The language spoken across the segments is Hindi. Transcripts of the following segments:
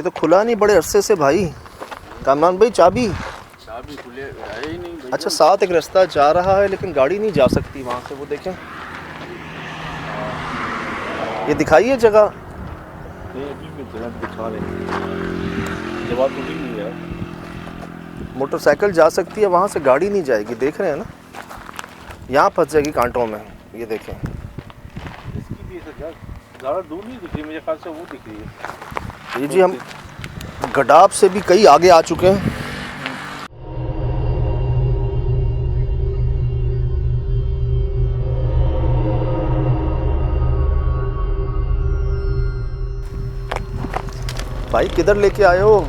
ये तो खुला नहीं बड़े अरसे से भाई। कामरान भाई चाबी खुले है ही नहीं भैया। अच्छा, साथ एक रास्ता जा रहा है लेकिन गाड़ी नहीं जा सकती वहाँ से। वो देखें, ये दिखाइए जगह। दिखा रहे जवाब तो नहीं है। मोटरसाइकिल जा सकती है वहाँ से, गाड़ी नहीं जाएगी। देख रहे हैं ना, यहाँ फंस जाएगी कांटों में। ये देखें, इसकी भी ज़्यादा दूर नहीं दिख रही मुझे ख्याल से, वो दिख रही है। ये जी हम गडाब से भी कई आगे आ चुके हैं। भाई किधर लेके आए हो?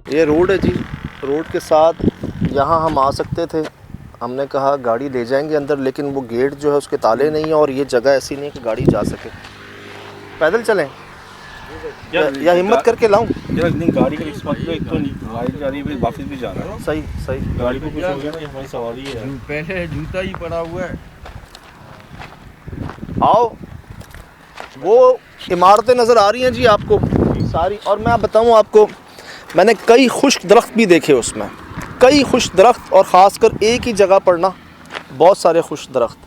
ये रोड है जी, रोड के साथ यहाँ हम आ सकते थे। हमने कहा गाड़ी ले जाएंगे अंदर, लेकिन वो गेट जो है उसके ताले नहीं है और ये जगह ऐसी नहीं है कि गाड़ी जा सके। पैदल चलें या हिम्मत करके लाऊं? नहीं, गाड़ी का रिस्क मतलब एक तो गाड़ी जा रही है, वापस भी जाना है। सही सही। गाड़ी को कुछ हो गया ना, हमारी सवारी है। पहले जूता ही पड़ा हुआ है। आओ, वो इमारतें नज़र आ रही हैं जी आपको सारी। और मैं बताऊं आपको, मैंने कई खुश्क दरख्त भी देखे उसमें, कई खुश्क दरख्त, और ख़ासकर एक ही जगह पर ना बहुत सारे खुश्क दरख्त।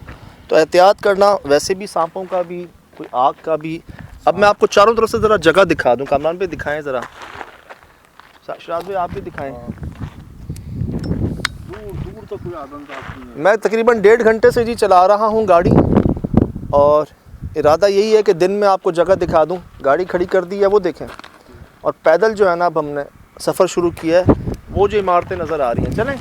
तो एहतियात करना, वैसे भी सांपों का भी, कोई आग का भी। अब मैं आपको चारों तरफ से ज़रा जगह दिखा दूं। कामरान पे दिखाएं ज़रा, शराज भाई आप भी दिखाएं। दूर तक कोई आदम नहीं है। मैं तकरीबन 1.5 घंटे से जी चला रहा हूँ गाड़ी, और इरादा यही है कि दिन में आपको जगह दिखा दूं। गाड़ी खड़ी कर दी है वो देखें, और पैदल जो है ना अब हमने सफ़र शुरू किया है। वो जो इमारतें नज़र आ रही हैं, चलें।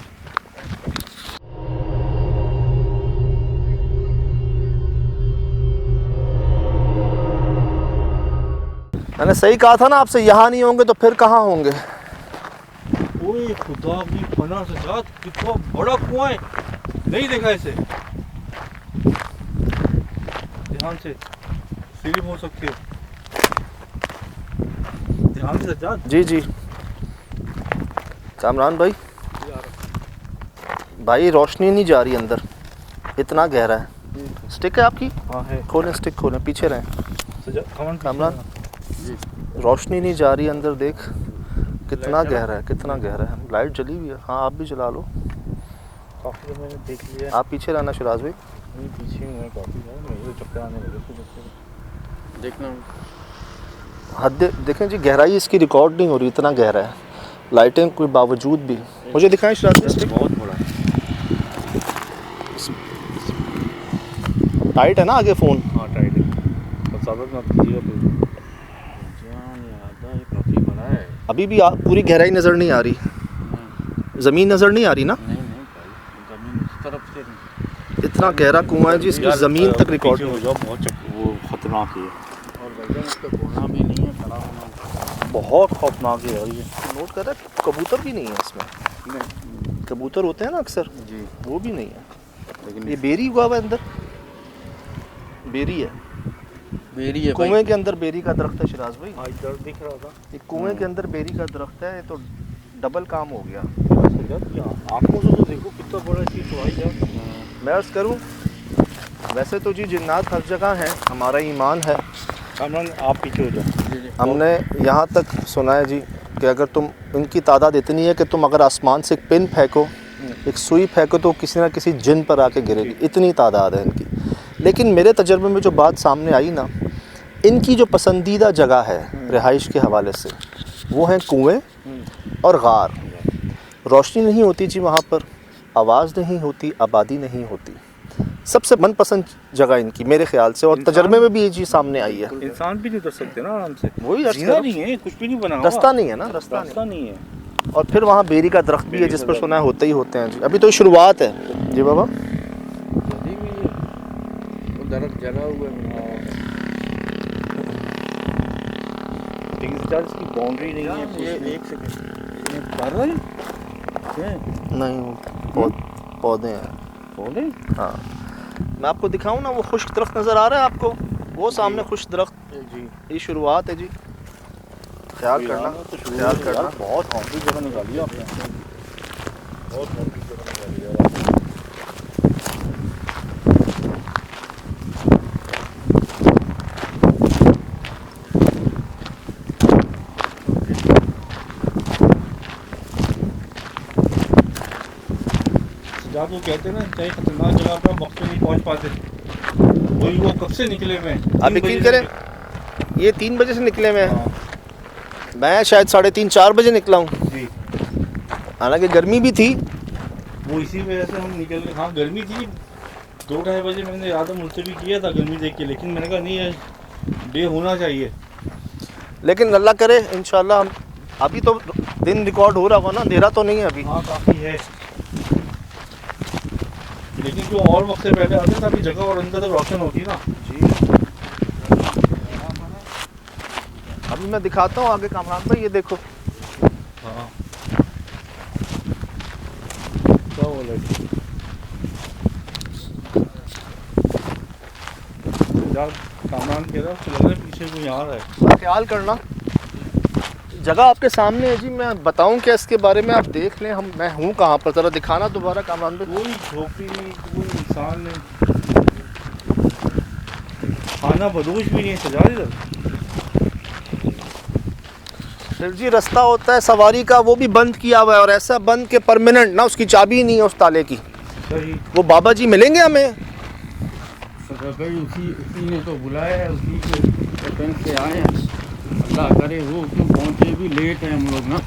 मैंने सही कहा था ना आपसे, यहाँ नहीं होंगे तो फिर कहाँ होंगे? ओए खुदा की पनाह से जात, कितना बड़ा कुआं है, नहीं देखा इसे। ध्यान से, स्लिप हो सकती है, ध्यान से जात। जी जी कामरान भाई, भाई रोशनी नहीं जा रही अंदर, इतना गहरा है। स्टिक है आपकी? हाँ है। खोलें, स्टिक खोलें, पीछे रहें। कामरान, रोशनी नहीं जा रही अंदर, देख कितना गहरा है, कितना गहरा है। लाइट जली हुई है। हाँ आप भी जला लो। काफ़ी मैंने देख लिया। आप पीछे रहना शिराज भाई। नहीं पीछे हूँ मैं, काफ़ी मेरे चक्कर आने लगे देखना। हद देखें जी, गहराई इसकी रिकॉर्ड नहीं हो रही, इतना गहरा है। लाइटें कोई बावजूद भी। मुझे दिखाएं शिराज भाई, स्टिक बहुत बड़ा है। टाइट है ना आगे फ़ोन? हाँ टाइट है, साबित मत कीजिएगा फिर। काफ़ी बड़ा है। अभी भी पूरी गहराई नज़र नहीं आ रही, ज़मीन नज़र नहीं आ रही ना? नहीं ज़मीन इस तरफ से नहीं। इतना गहरा कुआं है जी, इसकी ज़मीन तक रिकॉर्ड हो जाओ, बहुत वो खतरनाक है। और भैया इसका कोना भी नहीं है, खड़ा होना बहुत खौफनाक है यार। ये नोट कर रहा है, कबूतर भी नहीं है इसमें। नहीं, कबूतर होते हैं ना अक्सर जी, वो भी नहीं है। लेकिन ये बेरी हुआ हुआ है अंदर, बेरी है, बेरी है कुएं के अंदर बेरी का दरख्त है शिराज भाई। हाँ इधर दिख रहा था। ये कुएं के अंदर बेरी का दरख्त है, तो डबल काम हो गया। आपको तो देखो कितना बड़ा चीज़ हुआ है। मैं अर्ज़ करूँ, वैसे तो जी जिन्नात हर जगह हैं, हमारा ईमान है। कामरान आप पीछे हो जाओ। हमने यहाँ तक सुना है जी कि अगर तुम, इनकी तादाद इतनी है कि तुम अगर आसमान से एक पिन फेंको, एक सुई फेंको, तो किसी ना किसी जिन पर आके गिरेगी, इतनी तादाद है इनकी। लेकिन मेरे तजर्बे में जो बात सामने आई ना, इनकी जो पसंदीदा जगह है रिहाइश के हवाले से, वो हैं कुएँ और गार। रोशनी नहीं होती जी वहाँ पर, आवाज़ नहीं होती, आबादी नहीं होती। सबसे मनपसंद जगह इनकी मेरे ख्याल से, और तजर्बे में भी ये चीज़ सामने आई है। इंसान भी नहीं उतर सकते ना आराम से, वही जीना नहीं है, कुछ भी नहीं बना हुआ। रास्ता नहीं है ना, रास्ता नहीं है। और फिर वहाँ बेरी का दरख्त भी है जिस पर सुना है होते ही होते हैं जी। अभी तो शुरुआत है जी बाबा। दरख्त जला हुआ है, इसकी बाउंड्री नहीं है। ये एक सेकंड कर रहे हैं नहीं, पौधे हैं। पौधे? हाँ, मैं आपको दिखाऊं ना, वो खुश्क दरख्त नज़र आ रहा है आपको, वो सामने खुश्क दरख्त जी। ये शुरुआत है जी। ख्याल करना, ख्याल करना। बहुत हॉन्टेड जगह निकाली आपने, बहुत हॉन्टेड जगह निकाली यार। जहाँ तो कहते हैं ना, चाहे खतरनाक जगह पर वक्त पे नहीं पहुँच पाते, वही वो कब से निकले मैं। आप यकीन करें, ये 3 बजे से निकले मैं। हाँ मैं शायद 3:30-4 बजे निकला हूँ। जी, हालांकि गर्मी भी थी। वो इसी वजह से हम निकल गए। हाँ गर्मी थी, 2-2:30 बजे मैंने याद है मुझसे भी किया था गर्मी देख के, लेकिन मैंने कहा नहीं, है डे होना चाहिए। लेकिन अल्लाह करे इंशाल्लाह हम, अभी तो दिन रिकॉर्ड हो रहा होगा ना, अंधेरा तो नहीं है अभी। हाँ काफ़ी है, लेकिन जो और वक्त से पहले आते थे अभी जगह और अंदर तक रोशन होती ना जी, अभी मैं दिखाता हूँ आगे कामरान भाई, ये देखो। हाँ क्या बोले यार, सामान कह रहा है लग रहा है पीछे कोई आ रहा है। ख्याल करना, जगह आपके सामने है जी। मैं बताऊं क्या इसके बारे में, आप देख लें। मैं हूँ कहाँ पर, ज़रा दिखाना दोबारा कामरान भाई। कोई झोपड़ी नहीं, कोई इंसान नहीं, खाना बदोश भी नहीं सजा इधर। फिर जी रास्ता होता है सवारी का, वो भी बंद किया हुआ है, और ऐसा बंद के परमानेंट ना, उसकी चाबी नहीं है उस ताले की। सही, वो बाबा जी मिलेंगे हमें। भाई उसी ने तो बुलाया है, उसी के वतन से आए हैं। अल्लाह करे वो क्यों पहुँचे भी लेट है हम लोग ना।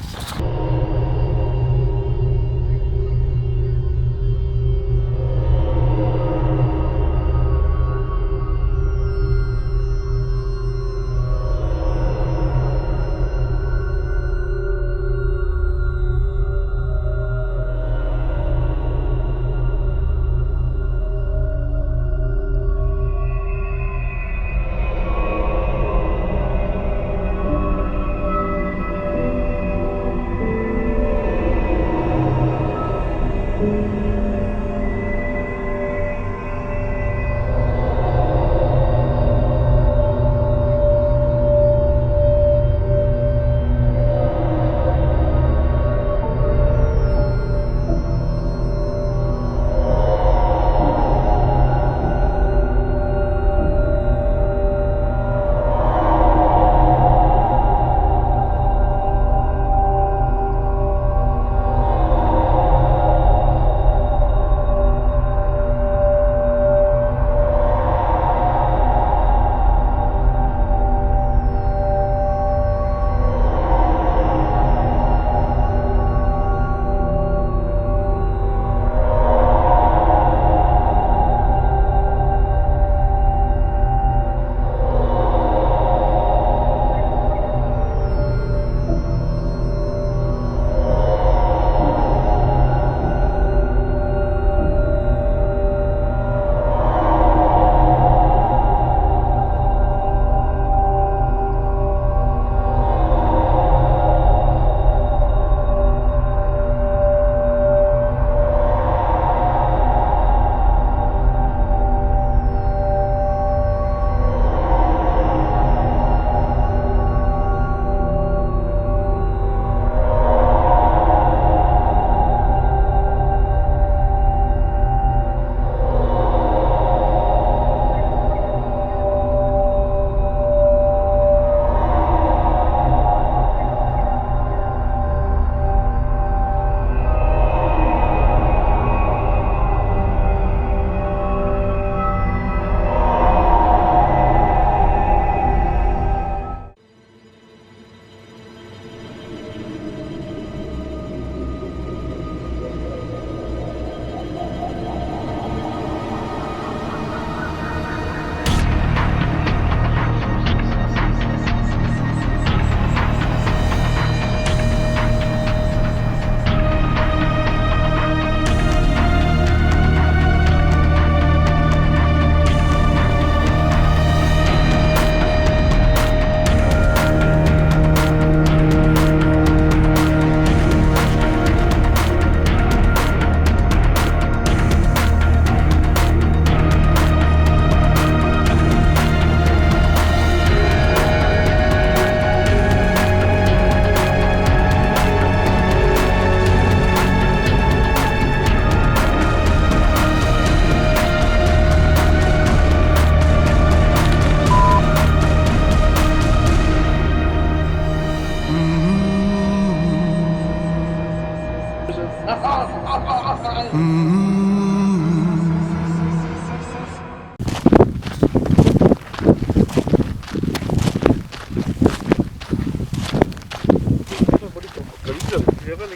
Mm-hmm.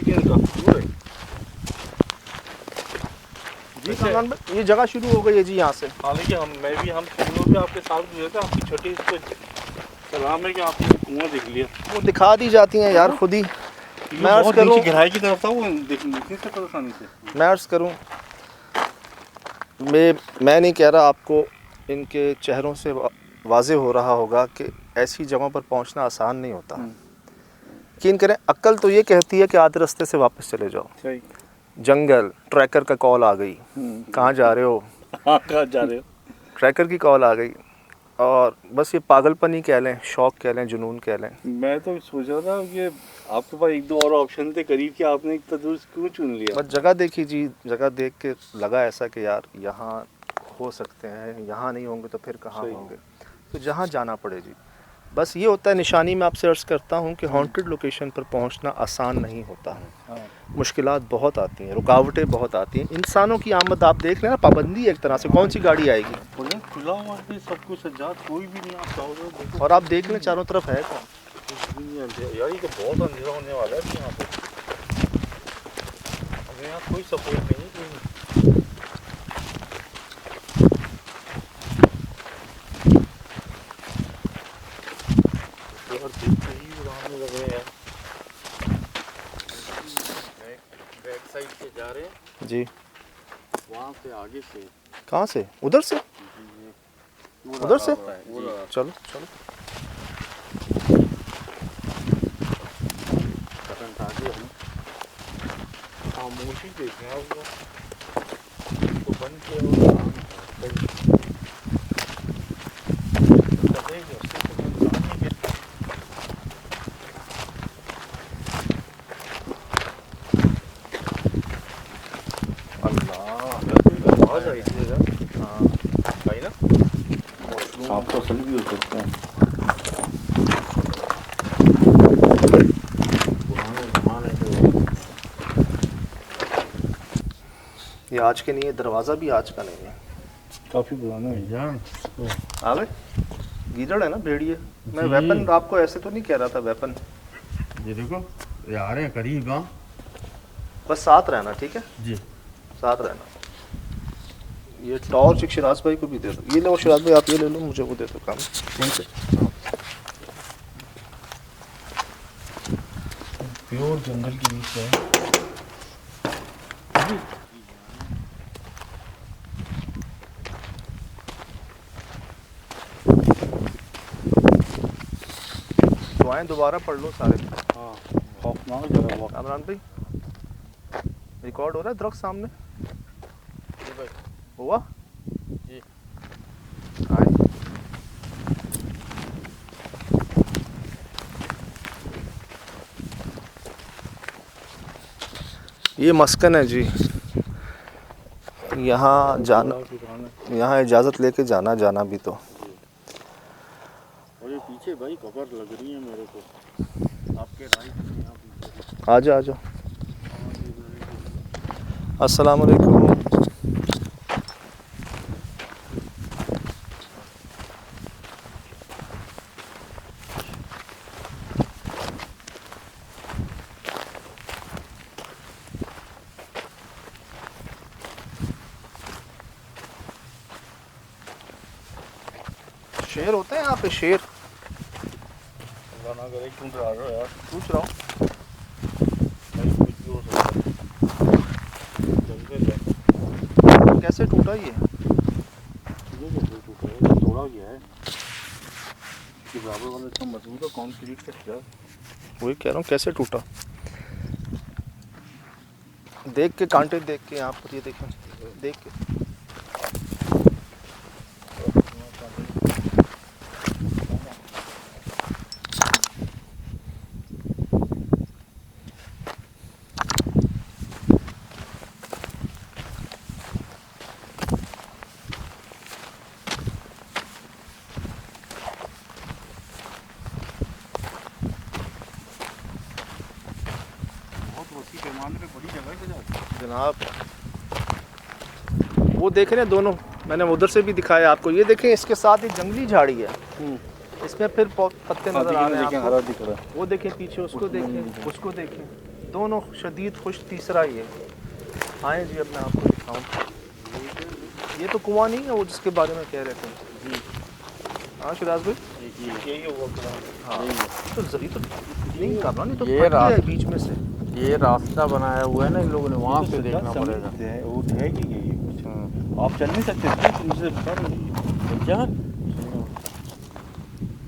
देखिए इनका जी सलमान भाई, ये जगह शुरू हो गई है जी यहाँ से। हालांकि हम शुरू में आपके साथ गुजरे थे, आपकी छोटी इसको सलाम है कि आपने कुआं देख लिया। वो दिखा दी जाती हैं यार खुद ही। मैं अर्ज बहुत करूँ, नीचे गहराई की तरफ था वो, देखने से परेशानी से। मैं अर्ज करूँ, मैं नहीं कह रहा, आपको इनके चेहरों से वाज़े हो रहा होगा कि ऐसी जगहों पर पहुंचना आसान नहीं होता। यकीन करें, अक्ल तो ये कहती है कि आधे रास्ते से वापस चले जाओ। सही। जंगल, ट्रैकर का कॉल आ गई, कहाँ जा रहे हो? हाँ, कहाँ जा रहे हो? ट्रैकर की कॉल आ गई, और बस ये पागलपन ही कह लें, शौक कह लें, जुनून कह लें। मैं तो सोच रहा था कि आपके पास एक दो और ऑप्शन थे करीब के, आपने इतना दूर क्यों चुन लिया? बस जगह देखी जी, जगह देख के लगा ऐसा कि यार यहाँ हो सकते हैं, यहाँ नहीं होंगे तो फिर कहाँ होंगे, तो जहाँ जाना पड़े जी। बस ये होता है निशानी। मैं आपसे अर्ज़ करता हूँ कि हॉन्टेड लोकेशन पर पहुँचना आसान नहीं होता है। मुश्किलात बहुत आती हैं, रुकावटें बहुत आती हैं। इंसानों की आमद आप देख लें ना, पाबंदी है एक तरह से, कौन सी गाड़ी आएगी? खुला हुआ है सब कुछ, सज्जाद कोई भी नहीं, आप चाहो और आप देख लें चारों तरफ है कौन? यार ये तो बहुत अंधेरा होने वाला है यहाँ पे। हमें यहाँ कोई सपोर्ट नहीं, कोई लग रहे हैं। बैक साइड से जा रहे हैं जी। वहाँ से आगे से। कहाँ से? उधर से? उधर से? चलो चलो। करंट आगे हम खामोशी देख रहे हैं आपको, तो बंद किया हुआ आप तो असल भी हो सकते हैं। ये आज के नहीं है, दरवाज़ा भी आज का नहीं है, काफ़ी पुराना है। जान आ गए गीदड़ है ना, भेड़िए। मैं जी। वेपन आपको ऐसे तो नहीं कह रहा था, वेपन ये देखो, ये आ रहे हैं करीब। हाँ बस साथ रहना, ठीक है जी। साथ रहना। ये टॉर्च एक शिराज भाई को भी दे दो। ये लो शिराज भाई, आप ये ले लो, मुझे वो दे दो काम। ठीक है। प्योर जंगल के बीच है। दुआएं दोबारा पढ़ लो सारे। हाँ, खौफनाक जगह है। कामरान भाई, रिकॉर्ड हो रहा है दरख्त सामने? हुआ जी। आए। ये मस्कन है जी, यहाँ जाना, यहाँ इजाज़त लेके जाना भी तो। और ये पीछे भाई कबर लग रही है मेरे को, आपके राइट में। यहाँ पीछे आ जाओ आ जाओ। अस्सलाम वालेकुम। शेर होते हैं यहाँ पे, शेर? अल्लाह ना करे, क्यों डरा रहे हो यार? पूछ रहा हूँ। नहीं, कुछ भी हो सकता है। जंगल है। कैसे टूटा ये? ये कैसे टूटा है? तोड़ा गया है। इसके बराबर वाला इतना मजबूत है, कंक्रीट का क्या? वही कह रहा हूँ, कैसे टूटा? देख के कांटे देख के, यहाँ पर ये देखें, देख के। बड़ी जगह जनाब वो देख रहे हैं दोनों, मैंने उधर से भी दिखाया आपको। ये देखें, इसके साथ एक जंगली झाड़ी है, इसमें फिर पत्ते नजर आ रहे हैं आपको। हरा दिख रहा है। वो देखें पीछे, उसको देखें, उसको देखें, दोनों शदीद खुश, तीसरा ये। आए जी, अब मैं आपको दिखाऊं। ये तो कुआं नहीं है वो जिसके बारे में कह रहे थे जी। हाँ शिराज भाई, यही हुआ कुआं। हाँ तो जरी तो नहीं कामरान, ये तो ये फट गया है रात- बीच में से। ये रास्ता बनाया हुआ है ना इन लोगों ने, वहाँ पे देखना पड़ेगा। वो है कि यही कुछ आप चल नहीं सकते थे, तुमसे बता रहा जान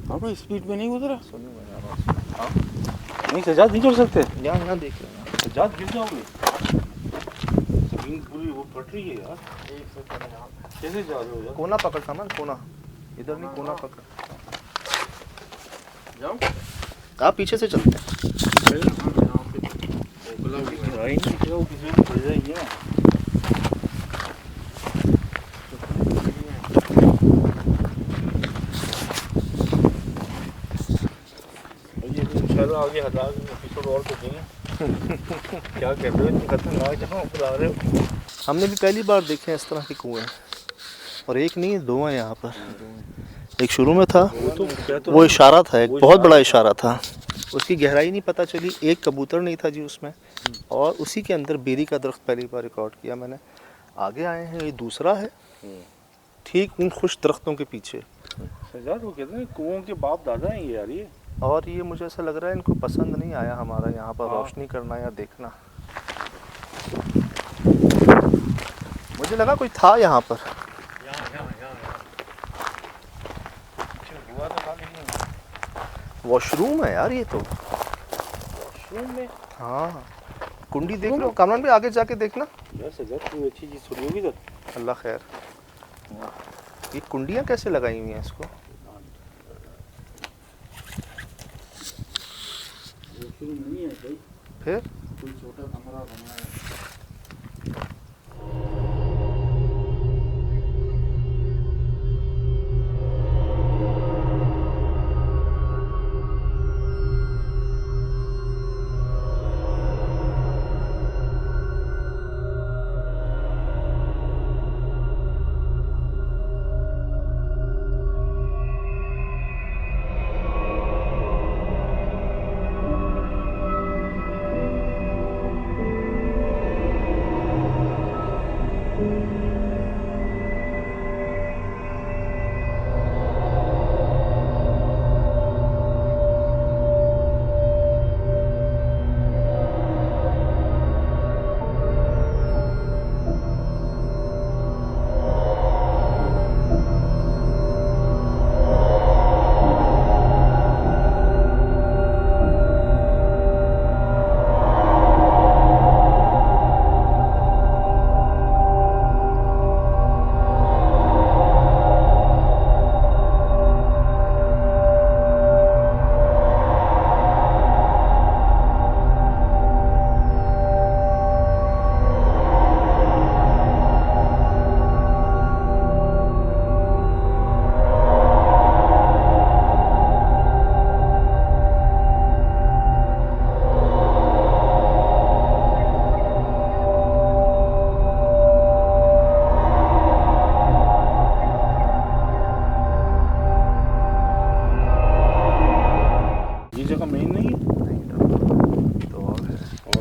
हाँ कोई स्पीड में नहीं गुजरा। नहीं सजाद नहीं चल सकते, यहाँ यहाँ देख रहे हैं। सजाद गिर जाओगे, जमीन पूरी वो फट रही है यार। कैसे जा रहे हो यार? कोना पकड़ सामान, कोना इधर नहीं, कोना पकड़। जाओ आप पीछे से चलते हैं। राई नहीं दिख रहा, वो किसी को पड़ जाएगी ना। इंशाल्लाह आगे हजार एपिसोड और तो देंगे। क्या कहते हो, इतनी खतरनाक जगह पर आ रहे हो। हमने भी पहली बार देखे हैं इस तरह के कुएं, और एक नहीं दो हैं यहाँ पर। एक शुरू में था, वो इशारा था, एक बहुत बड़ा इशारा था, उसकी गहराई नहीं पता चली, एक कबूतर नहीं था जी उसमें, और उसी के अंदर बेरी का दरख्त पहली बार रिकॉर्ड किया मैंने। आगे आए हैं, ये दूसरा है, ठीक उन खुश दरख्तों के पीछे। सजाद वो कहते हैं कुओं के बाप दादा हैं ये यार। ये और ये मुझे ऐसा लग रहा है इनको पसंद नहीं आया हमारा यहाँ पर रोशनी करना या देखना। मुझे लगा कोई था यहाँ पर। हुआ तो था लेकिन वॉशरूम है यार ये तो। वॉशरूम में हाँ कुंडी देख लो कामरान भी, आगे जाके देखना। यार सजाद कोई अच्छी चीज़ थोड़ी होगी इधर। अल्लाह खैर। ये कुंडियाँ कैसे लगाई हुई हैं इसको? नहीं है भाई, फिर कोई छोटा कमरा बनाया है।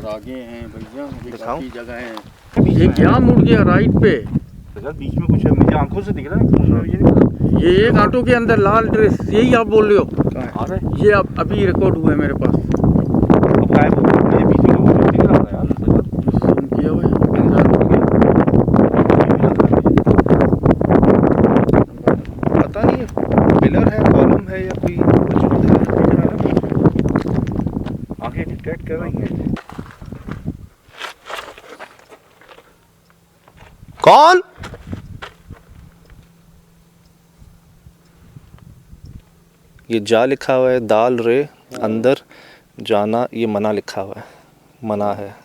आगे हैं भैया, दिखाऊं? काफी जगह है। ये क्या मुड़ गया राइट पे? सर बीच में कुछ है, मुझे आंखों से दिख रहा है। ये एक ऑटो के अंदर लाल ड्रेस, यही आप बोल रहे हो? आ रहा है। ये अभी रिकॉर्ड हुआ है मेरे पास। अब गायब हो गया, मुझे बीच में कुछ दिख रहा है यार। सुन किया हुआ है। पता नहीं पिलर है, कॉलम है या कोई वजूद है। आगे डिटेक्ट कर रही है। कौन? ये जा लिखा हुआ है, दाल रे, अंदर जाना ये मना लिखा हुआ है, मना है।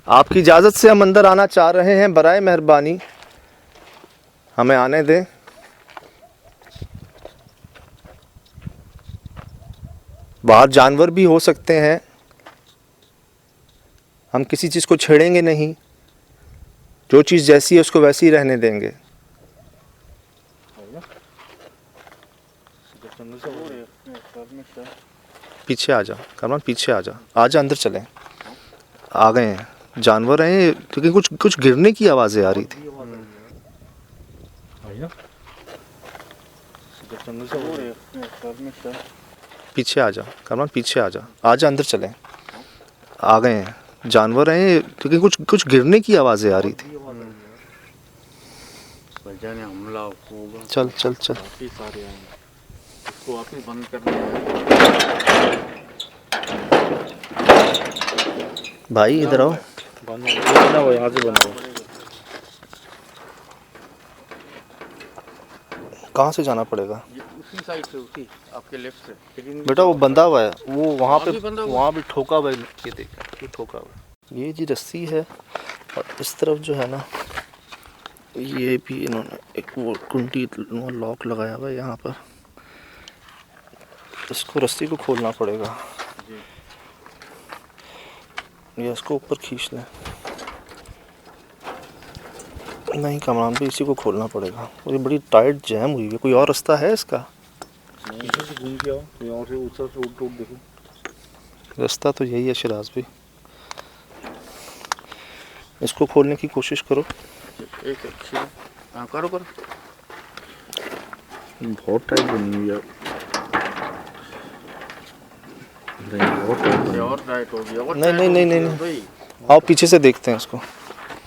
आपकी इजाज़त से हम अंदर आना चाह रहे हैं, बराए मेहरबानी हमें आने दें। बाहर जानवर भी हो सकते हैं, हम किसी चीज़ को छेड़ेंगे नहीं, जो चीज़ जैसी है उसको वैसी ही रहने देंगे। पीछे आ जा कमरान, पीछे आ जा, अंदर चलें। आ गए हैं, जानवर हैं, क्योंकि कुछ कुछ गिरने की आवाज़ें आ रही थी। भाई ना जंगल से हो रहे पीछे आ जा कमरान, पीछे आ जा अंदर चलें। आ गए हैं, जानवर हैं, क्योंकि कुछ कुछ गिरने की आवाज़ें आ रही थी। जाने हमला होगा। चल चल चल। काफी सारे आएंगे, इसको वापिस बंद करना है। भाई इधर आओ। बना हुआ यहाँ से बना हुआ। कहाँ से जाना पड़ेगा? ये उसी साइड से, उसी आपके लेफ्ट से। लेकिन बेटा वो बंधा हुआ है, वो वहाँ पे, भी बंधा हुआ है। वहाँ भी ठोका हुआ है। ये देख, ये ठोका हुआ है। ये जी रस्सी है, और इस तरफ जो है ना, ये भी इन्होंने एक वो कुंडी वो लॉक लगाया हुआ है यहाँ पर। इसको रस्सी को खोलना पड़ेगा। ये इसको ऊपर खींच लें। नहीं कमरान भी, इसी को खोलना पड़ेगा। और ये बड़ी टाइट जैम हुई है। कोई और रास्ता है इसका? पीछे से घूम के आओ, तो यहाँ से ऊपर से उठ देखो। रास्ता तो यही है शिराज भी। इसको खोलने की कोशिश करो। एक अच्छी हाँ करो करो। बहुत टाइट बनी हुई है। बहुत टाइट ये और टाइट हो गया। और नहीं, टाइट नहीं, हो नहीं, गया नहीं। भाई। आओ पीछे से देखते हैं इसको।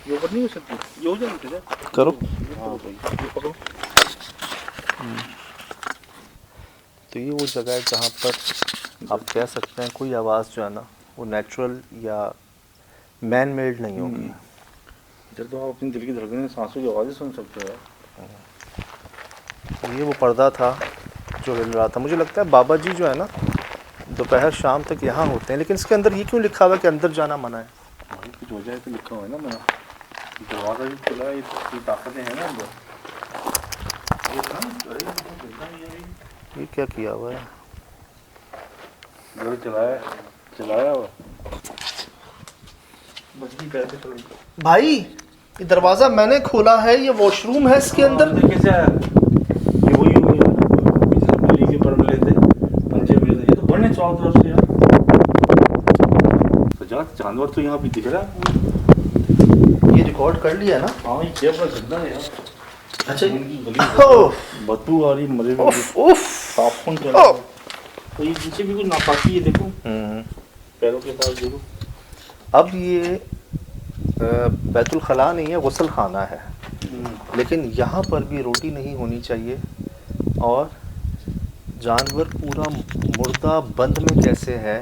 ये ऊपर नहीं हो सकती, ये हो जाएगी क्या? करो। हाँ भाई, ये पकड़ो। तो ये वो जगह है जहाँ पर आप कह सकते हैं कोई आवाज़ जो है ना, वो नेचुरल या मैन मेड नहीं होगी। इधर तो आप अपनी दिल की धड़कनें, सांसों की आवाज़ें सुन सकते हो। तो ये वो पर्दा था जो हिल रहा था। मुझे लगता है बाबा जी जो है ना, दोपहर शाम तक यहाँ होते हैं। लेकिन इसके अंदर ये क्यों लिखा हुआ है कि अंदर जाना मना है? भाई कुछ हो जाए तो लिखा हुआ है ना मना। दरवाज़ा भी खुला है, ये ताकतें हैं ना अंदर। ये था ना, अरे चलता नहीं है भाई। ये क्या किया हुआ है? घर चलाया हुआ। बचगी पैर से चल। भाई ये दरवाज़ा मैंने खोला है, ये वॉशरूम है इसके अंदर। कैसे आया? ये वही हो गया ना, जिस नली के ऊपर मिले थे, पंचे मिले थे। ये तो बड़े चारों तरफ से यार। तो जानवर तो यहाँ भी दिख रहा है। ये रिकॉर्ड कर लिया ना? हाँ ये क्या बड़ा गंदा है यार। अच्छा। गली बदबू आ रही, मरे हुए उफ उफ। साफ खून चल रहा है। तो ये पीछे भी कुछ नापाकी है, देखो पैरों के पास देखो। अब ये बैतुल खला नहीं है, गुसल खाना है। लेकिन यहाँ पर भी रोटी नहीं होनी चाहिए। और जानवर पूरा मुर्दा बंद में कैसे है?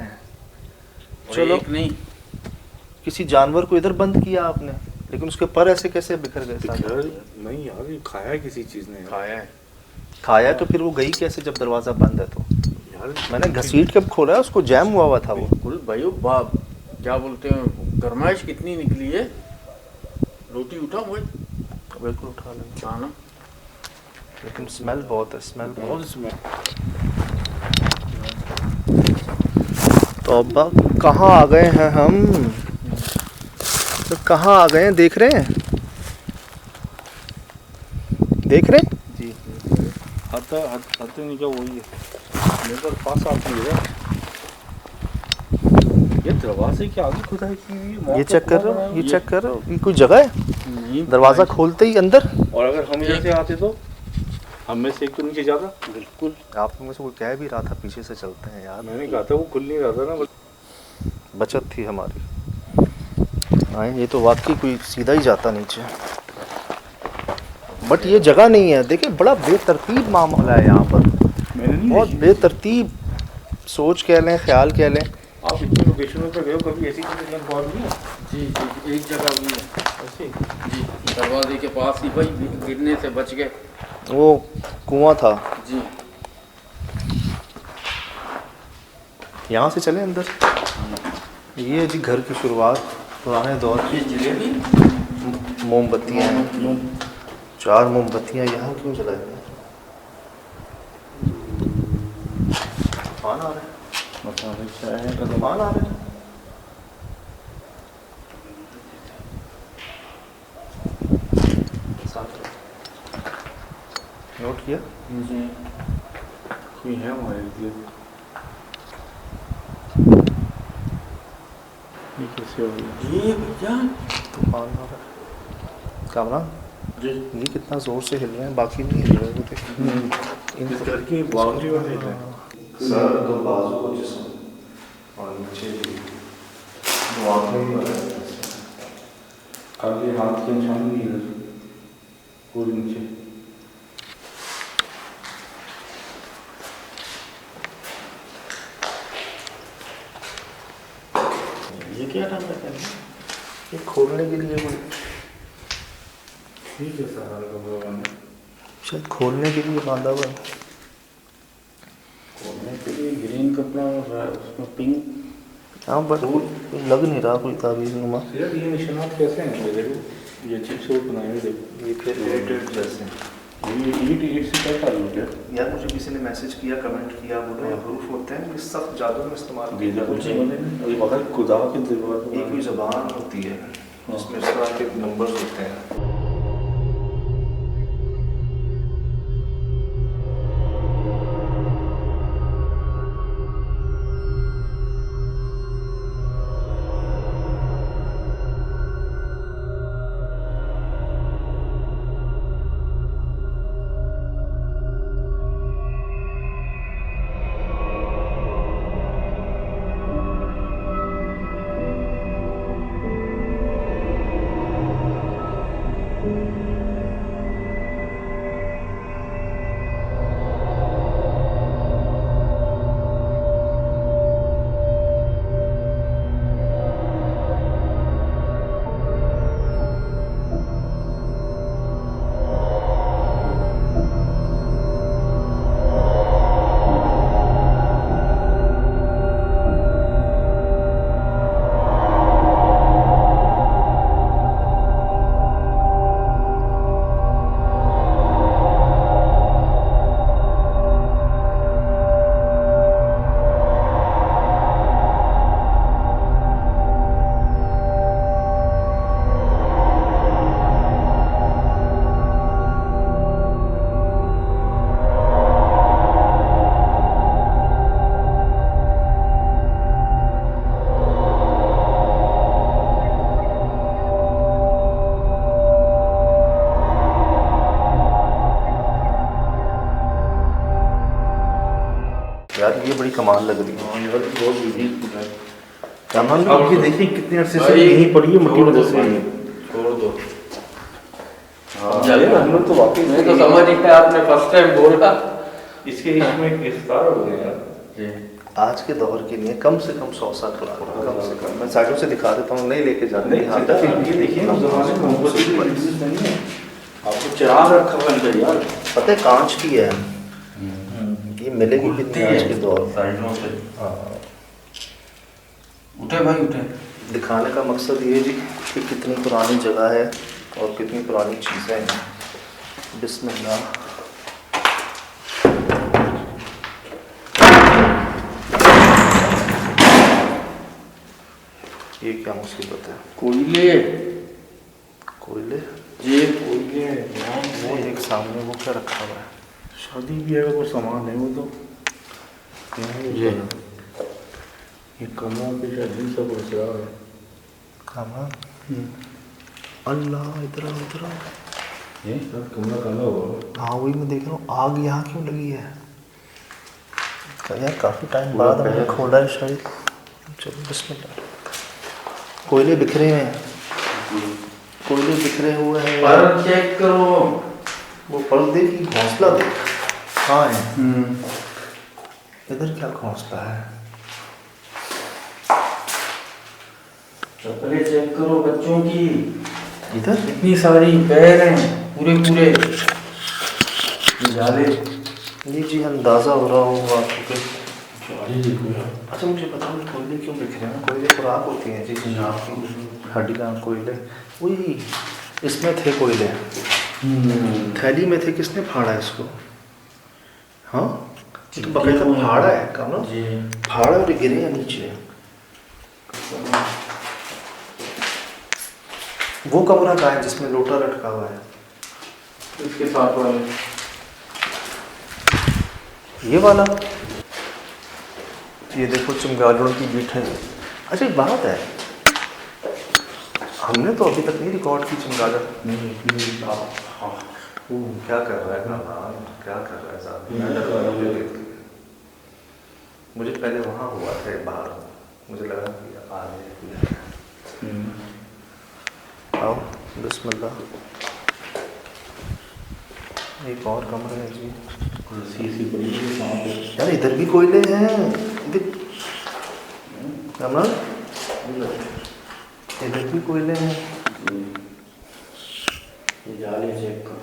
चलो, एक नहीं, किसी जानवर को इधर बंद किया आपने, लेकिन उसके पर ऐसे कैसे बिखर गए सारे? नहीं यार, ये खाया है किसी चीज़ ने। खाया है। खाया तो फिर वो गई कैसे जब दरवाज़ा बंद है? तो यार मैंने घसीट के खोला है, उसको जैम हुआ था वो। बिल्कुल भाई, वो बाप क्या बोलते हैं, गरमाइश कितनी निकली है। रोटी उठाओ भाई। बिल्कुल उठा लेंगे, खाना लेकिन स्मेल बहुत है, स्मेल बहुत। बहुत इसमें। तो अब कहाँ आ गए हैं हम? तो कहाँ आ गए हैं? देख रहे हैं? देख रहे हैं? जी हद नहीं क्या वही है। मेरे पर पास आप नहीं है। ये दरवाजे के आगे खुदाई की हुई है। ये चेक कर रहे हो? ये चेक कर रहे हो? ये कोई जगह है? नहीं, दरवाज़ा खोलते ही अंदर। और अगर हम इधर से आते तो हम में से एक तो नीचे जाता। बिल्कुल। आप में से कोई कह भी रहा था पीछे से चलते हैं यार। मैंने कहा था वो खुल नहीं रहा था ना। बचत थी हमारी। हाँ, ये तो वाकई कोई सीधा ही जाता नीचे। बट ये जगह नहीं है। देखिए बड़ा बेतरतीब मामला है यहाँ पर। मैंने नहीं बहुत देखी। बेतरतीब सोच कह लें, ख्याल कह लें। आप इतनी लोकेशनों पर गए हो, कभी ऐसी चीज़ें लग बात नहीं है? जी जी, एक जगह भी है ऐसे जी, दरवाजे के पास ही भाई, गिरने से बच गए वो कुआं था। जी। यहाँ से चले अंदर। ये है जी घर की शुरुआत, पुराने दौर की। जलेबी मोमबत्तियाँ हैं, 4 मोमबत्तियाँ यहाँ क्यों जलाई हैं? तूफान आ रहा है, तूफान आ रहा है। नोट किया? जी कोई है हमारे लिए। ये कैसे ये भैया तूफान आ रहा है। कामरान जी ये कितना ज़ोर से हिल रहे हैं, बाकी नहीं हिल रहे होते। इस घर की बाउंड्री पर हिल रहा है। सर दो बाजू को जिस्म और नीचे भी दो आँखें भी बना है। आगे हाथ के निशान भी इधर पूरे नीचे। ये क्या काम करते हैं? ये खोलने के लिए कोई ठीक है सारा कपड़ा बंद शायद खोलने के लिए बांधा हुआ है। खोलने के लिए ग्रीन कपड़ा और उसमें पिंक। हाँ बट लग नहीं रहा कोई ताबीज़ नुमा। यार ये निशानात कैसे हैं? ये देखो ये चिप से बनाए हुए देखो। ये फिर एडिटेड जैसे हैं। ये ईट से क्या ताल्लुक है? यार मुझे किसी ने मैसेज किया, कमेंट किया, बोले हरूफ होते हैं ये सख्त जादू में इस्तेमाल किए जाते कुछ हैं। नहीं ये पता है खुदा के दिलवा ये कोई ज़बान होती है जिसमें इस तरह के नंबर्स होते हैं। यार ये बड़ी कमाल लग रही है। हाँ यार बहुत यूनिक है। कामरान ये देखिए कितने अरसे से यहीं पड़ी है मट्टी में जैसे। छोड़ दो। हाँ यार हम लोग तो वाकई मैं तो समझ नहीं पाया आपने फर्स्ट टाइम बोला। इसके इसमें गिरफ्तार हो गए यार। जी आज के दौर के लिए कम से कम 100 साल पुराना, कम से कम। मैं साइडों से दिखा देता हूँ, नहीं लेके जाते नहीं यहाँ सीधा तक। ये देखिए उस जमाने में मोमबत्ती की यूज नहीं है। आपको चिराग रखा हुआ अंदर यार। पता है कांच की है ये, मिलेगी कितनी आज के दौर में। साइडों से हाँ उठे भाई उठे। दिखाने का मकसद ये जी कि कितनी पुरानी जगह है और कितनी पुरानी चीज़ें हैं। बिस्मिल्लाह। ये क्या मुसीबत है? कोयले कोयले? ये कोयले वो एक सामने वो क्या रखा हुआ है? शादी भी अगर कोई सामान है वो तो ये ये कमरा भी शादी सब हो रहा है। कहाँ? अल्लाह इधर आओ, इधर आओ। ये सब कमरा काला हुआ। हाँ वही मैं देख रहा हूँ, आग यहाँ क्यों लगी है? यार काफ़ी टाइम बाद हमने खोला है शायद। चलो बिस्मिल्लाह। कोयले बिखरे हैं, कोयले बिखरे हुए हैं। पर चेक करो। वो पर्दे देखी, घोंसला देख। हाँ है इधर क्या घोंसला है? चप्पलें चेक करो बच्चों की। इधर इतनी सारी पैर हैं पूरे पूरे जाले। जी अंदाज़ा हो रहा होगा आपको। शादी देखो यार। अच्छा मुझे बताओ कोयले क्यों बिखरे हैं? कोयले खुराक होती हैं जी हड्डियाँ। कोयले वही इसमें थे कोयले, थैली में थे। किसने फाड़ा इसको? हाँ ये तो बकायदा फाड़ा है काम ना, जी फाड़ा और गिरे हैं नीचे। वो कमरा कहाँ है जिसमें लोटा लटका हुआ है? इसके साथ वाले ये वाला। ये देखो चमगादड़ों की बीट है। अच्छा एक बात है, हमने तो अभी तक नहीं रिकॉर्ड की चमगादड़। क्या कर रहा है ना, क्या कर रहा है साहब? मुझे पहले वहाँ हुआ था बाहर, मुझे लगा कि आ रहे। आओ बिस्मिल्लाह। एक और कमरा है जी, यार इधर भी कोयले हैं। कमर इधर भी कोयले हैं। जाली चेक कर।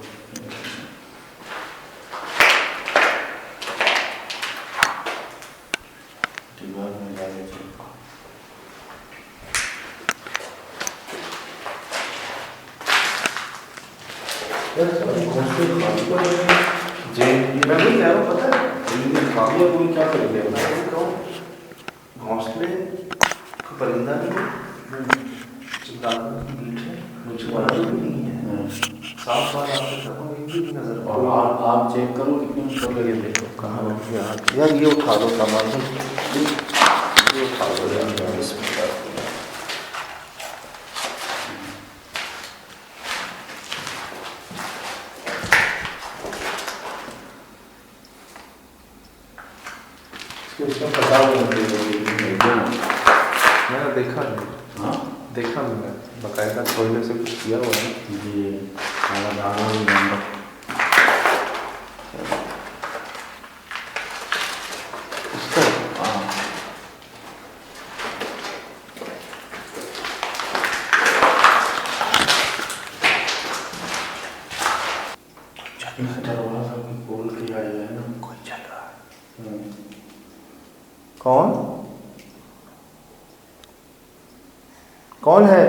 दीवार में जाली चेक कर। जी मैं नहीं कह रहा हूँ, पता है क्या करेंगे? घोंसले परिंदा नहीं है, नहीं है, साफ बात आपको नजर। और आप चेक करो कितने ऊपर लगे देखो कहाँ लगे। यार ये उठा लो सामान, ये उठा लो यार, इसमें उसका पता होगा। मैंने देखा नहीं। हाँ देखा मैंने बाकायदा कोयले से कुछ किया हुआ है जी। हमारा दाना भी नंबर उसका। हाँ दरवाजा भी खोल के आया है ना, कोई चल रहा है। कौन कौन है?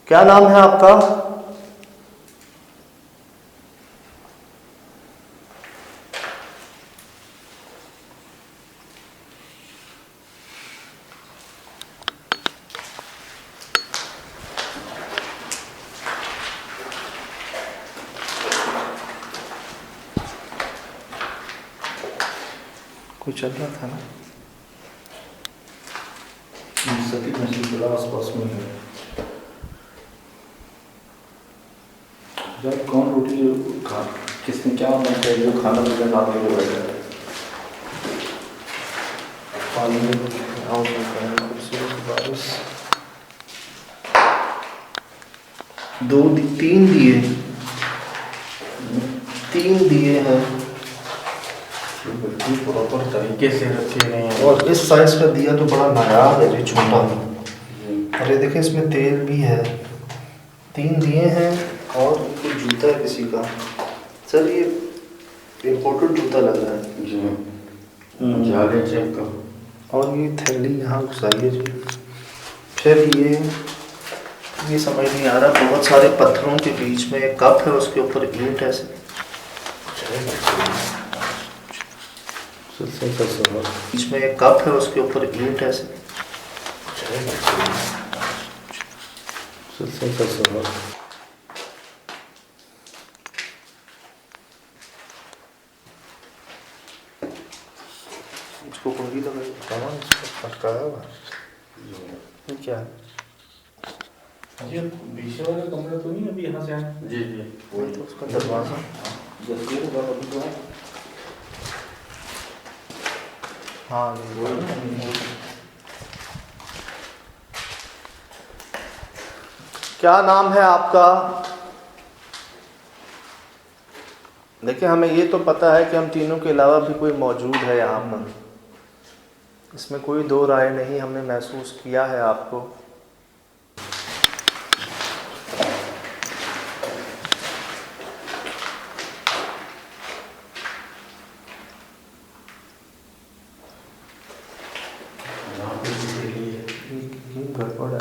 क्या नाम है आपका? कोई चल रहा था ना? सती मछली आस पास में है। जब कौन रोटी खा किसने क्या बनता है जो खाना पीना साथ में बैठा है। पानी में खूबसूरत बारिश। तीन दिए हैं प्रॉपर तरीके से रखे गए हैं। और इस साइज का दिया तो बड़ा नायाब है जी, छोटा। अरे देखिए इसमें तेल भी है। 3 दिए हैं और कोई जूता है किसी का। सर ये इम्पोर्टेड जूता लग रहा है जी। जाले चेक करो। और ये थैली यहाँ घुसाइए जी। फिर ये समझ नहीं आ रहा, बहुत सारे पत्थरों के बीच में एक कप है, उसके ऊपर ईंट है। बीच में एक कप है, उसके ऊपर ईंट है। इसको कुंडी लगाई, सामान इसको पटकाया हुआ ये क्या है? ये पीछे वाला कमरा तो नहीं अभी यहाँ से आया? जी जी वही तो उसका दरवाजा। जल्दी तो अभी तो हाँ क्या नाम है आपका? देखिए हमें ये तो पता है कि हम तीनों के अलावा भी कोई मौजूद है यहाँ पर, इसमें कोई दो राय नहीं। हमने महसूस किया है आपको। गड़बड़ है।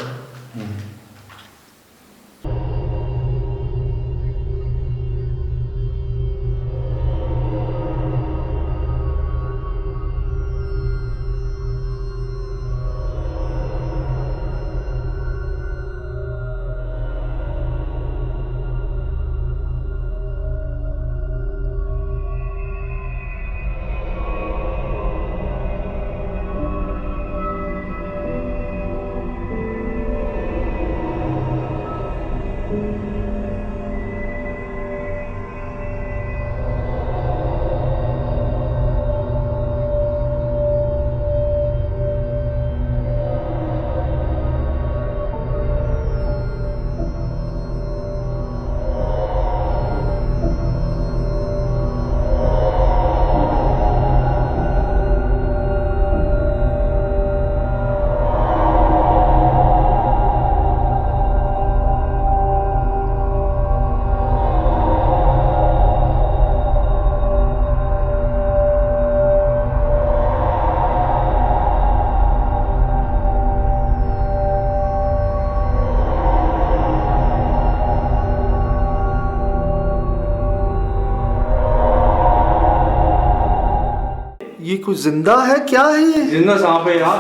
कोई जिंदा है क्या है ये? जिंदा सांप है यार,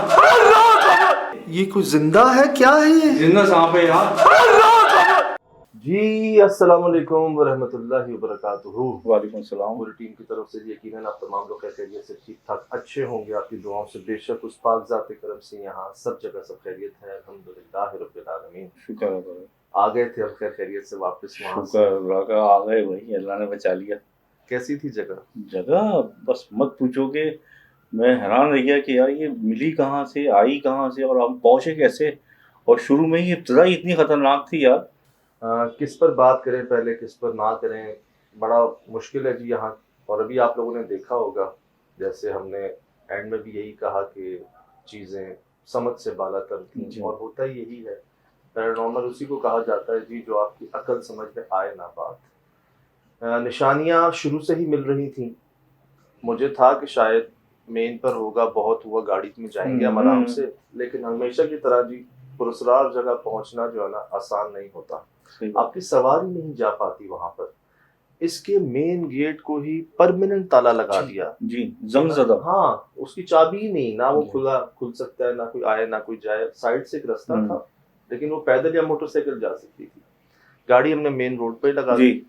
ये कोई जिंदा है क्या है ये? जिंदा सांप है यार। जी अस्सलाम वालेकुम वरहमतुल्लाहि वबरकातुहू। वालेकुम सलाम। पूरी टीम की तरफ से यकीनन आप तमाम लोग खैरियत से ठीक ठाक अच्छे होंगे। आपकी दुआओं से बेशक उस पाक ज़ात करम से यहाँ सब जगह सब खैरियत है। अल्हम्दुलिल्लाह रब्बिल आलमीन। शुक्र है, आ गए थे हम खैरियत से वापस वहाँ से। शुक्र अल्लाह का, आ गए वही, अल्लाह ने बचा लिया। कैसी थी जगह? जगह बस मत पूछोगे, मैं हैरान रह गया कि यार ये मिली कहाँ से, आई कहाँ से और हम पहुँचे कैसे। और शुरू में ही इब्तदा ही इतनी ख़तरनाक थी यार। किस पर बात करें पहले, किस पर ना करें, बड़ा मुश्किल है जी यहाँ। और अभी आप लोगों ने देखा होगा, जैसे हमने एंड में भी यही कहा कि चीज़ें समझ से बालातर थी और होता ही यही है। पैरानॉर्मल उसी को कहा जाता है जी जो आपकी अकल समझ में आए ना बात। निशानियाँ शुरू से ही मिल रही थी। मुझे था कि शायद मेन पर होगा, बहुत हुआ, गाड़ी में जाएंगे हम आराम से, लेकिन हमेशा की तरह जी पुरस्कार जगह पहुंचना जो है ना आसान नहीं होता। आपकी सवारी नहीं जा पाती वहां पर। इसके मेन गेट को ही परमानेंट ताला लगा दिया जी, जंगज़दा। हाँ, उसकी चाबी ही नहीं, ना वो खुल सकता है, ना कोई आए ना कोई जाए। साइड से एक रास्ता था, लेकिन वो पैदल या मोटरसाइकिल जा सकती थी। गाड़ी हमने मेन रोड पे लगा दी।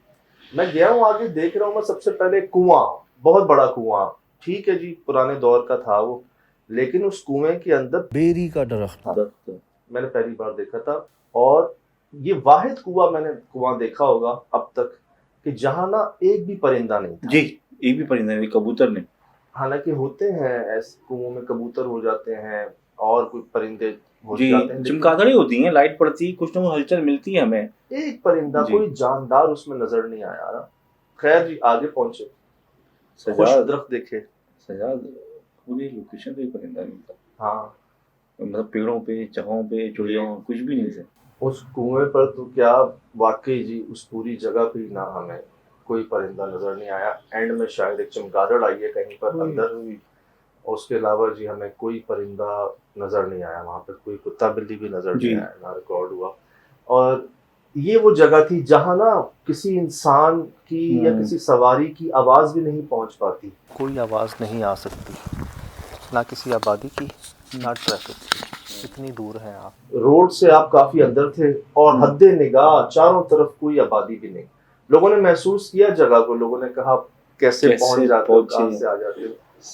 मैं गया हूँ आगे, देख रहा हूँ मैं सबसे पहले कुआं, बहुत बड़ा कुआं। ठीक है जी, पुराने दौर का था वो, लेकिन उस कुएं के अंदर बेरी का दरख्त था। मैंने पहली बार देखा था। और ये वाहिद कुआं देखा होगा अब तक कि जहां ना एक भी परिंदा नहीं था। जी, एक भी परिंदा नहीं, कबूतर नहीं। हालांकि होते हैं ऐसे कुओं में, कबूतर हो जाते हैं और कोई परिंदे हो जाते हैं, चमगादड़ी होती हैं, लाइट पड़ती है, कुछ ना कुछ हलचल मिलती है हमें। एक परिंदा, कोई जानदार उसमें नजर नहीं आया। खैर जी, आगे पहुंचे, खुश दरख्त देखे। सजाद पूरी लोकेशन पे परिंदा नहीं था। हाँ, मतलब पेड़ों पे, जगहों पे, चिड़ियों, कुछ भी नहीं थे। उस कुएं पर तो क्या वाकई जी, उस पूरी जगह पे ना हमें कोई परिंदा नजर नहीं आया। एंड में शायद एक चमगादड़ आई है कहीं पर अंदर, उसके अलावा जी हमें कोई परिंदा नजर नहीं आया वहां पर। कोई कुत्ता बिल्ली भी नजर नहीं आया, ना रिकॉर्ड हुआ। और ये वो जगह थी जहां ना किसी इंसान की या किसी सवारी की आवाज भी नहीं पहुंच पाती। कोई आवाज नहीं आ सकती, ना किसी आबादी की, ना ट्रैफिक की। इतनी दूर है आप, रोड से आप काफी अंदर थे और हद्दे निगाह चारों तरफ कोई आबादी भी नहीं। लोगों ने महसूस किया जगह को, लोगों ने कहा कैसे पहुंच जाते हो, कहां से आ जाते हो।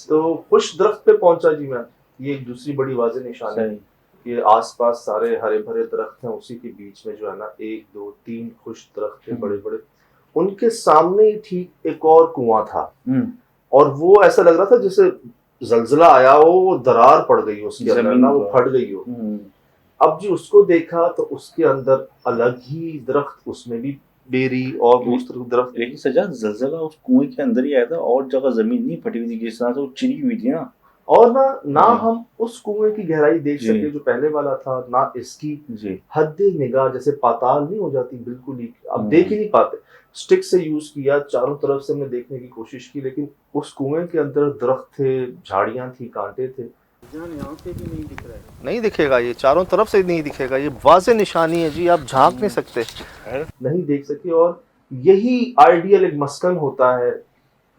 तो खुश दरख्त पे पहुंचा जी मैं। ये एक दूसरी बड़ी वाज़ेह निशानी है। ये आसपास सारे हरे भरे दरख्त हैं, उसी के बीच में जो है ना 1 2 3 खुश दरख्त थे बड़े बड़े। उनके सामने ही ठीक एक और कुआं था, और वो ऐसा लग रहा था जैसे जलजला आया हो, वो दरार पड़ गई हो उसके अंदर ना, वो फट गई हो। अब जी उसको देखा तो उसके अंदर अलग ही दरख्त, उसमें भी बेरी और दूसरे दरख्त। लेकिन सजाद जलजला उस कुएं के अंदर ही आया था, और जगह जमीन नहीं फटी हुई थी जिस तरह से वो चिरी हुई थी ना। और ना हम उस कुएं की गहराई देख सके जो पहले वाला था, ना इसकी हद्दे निगाह जैसे पाताल नहीं हो जाती बिल्कुल ही, अब देख ही नहीं पाते। स्टिक से यूज किया, चारों तरफ से हमने देखने की कोशिश की, लेकिन उस कुएं के अंदर दरख्त थे, झाड़ियां थी, कांटे थे। यहाँ से भी नहीं दिख रहा है। नहीं दिखेगा, ये चारों तरफ से नहीं दिखेगा। ये वाज़ेह निशानी है जी, आप झांक नहीं सकते, नहीं देख सके। और यही आइडियल एक मस्कन होता है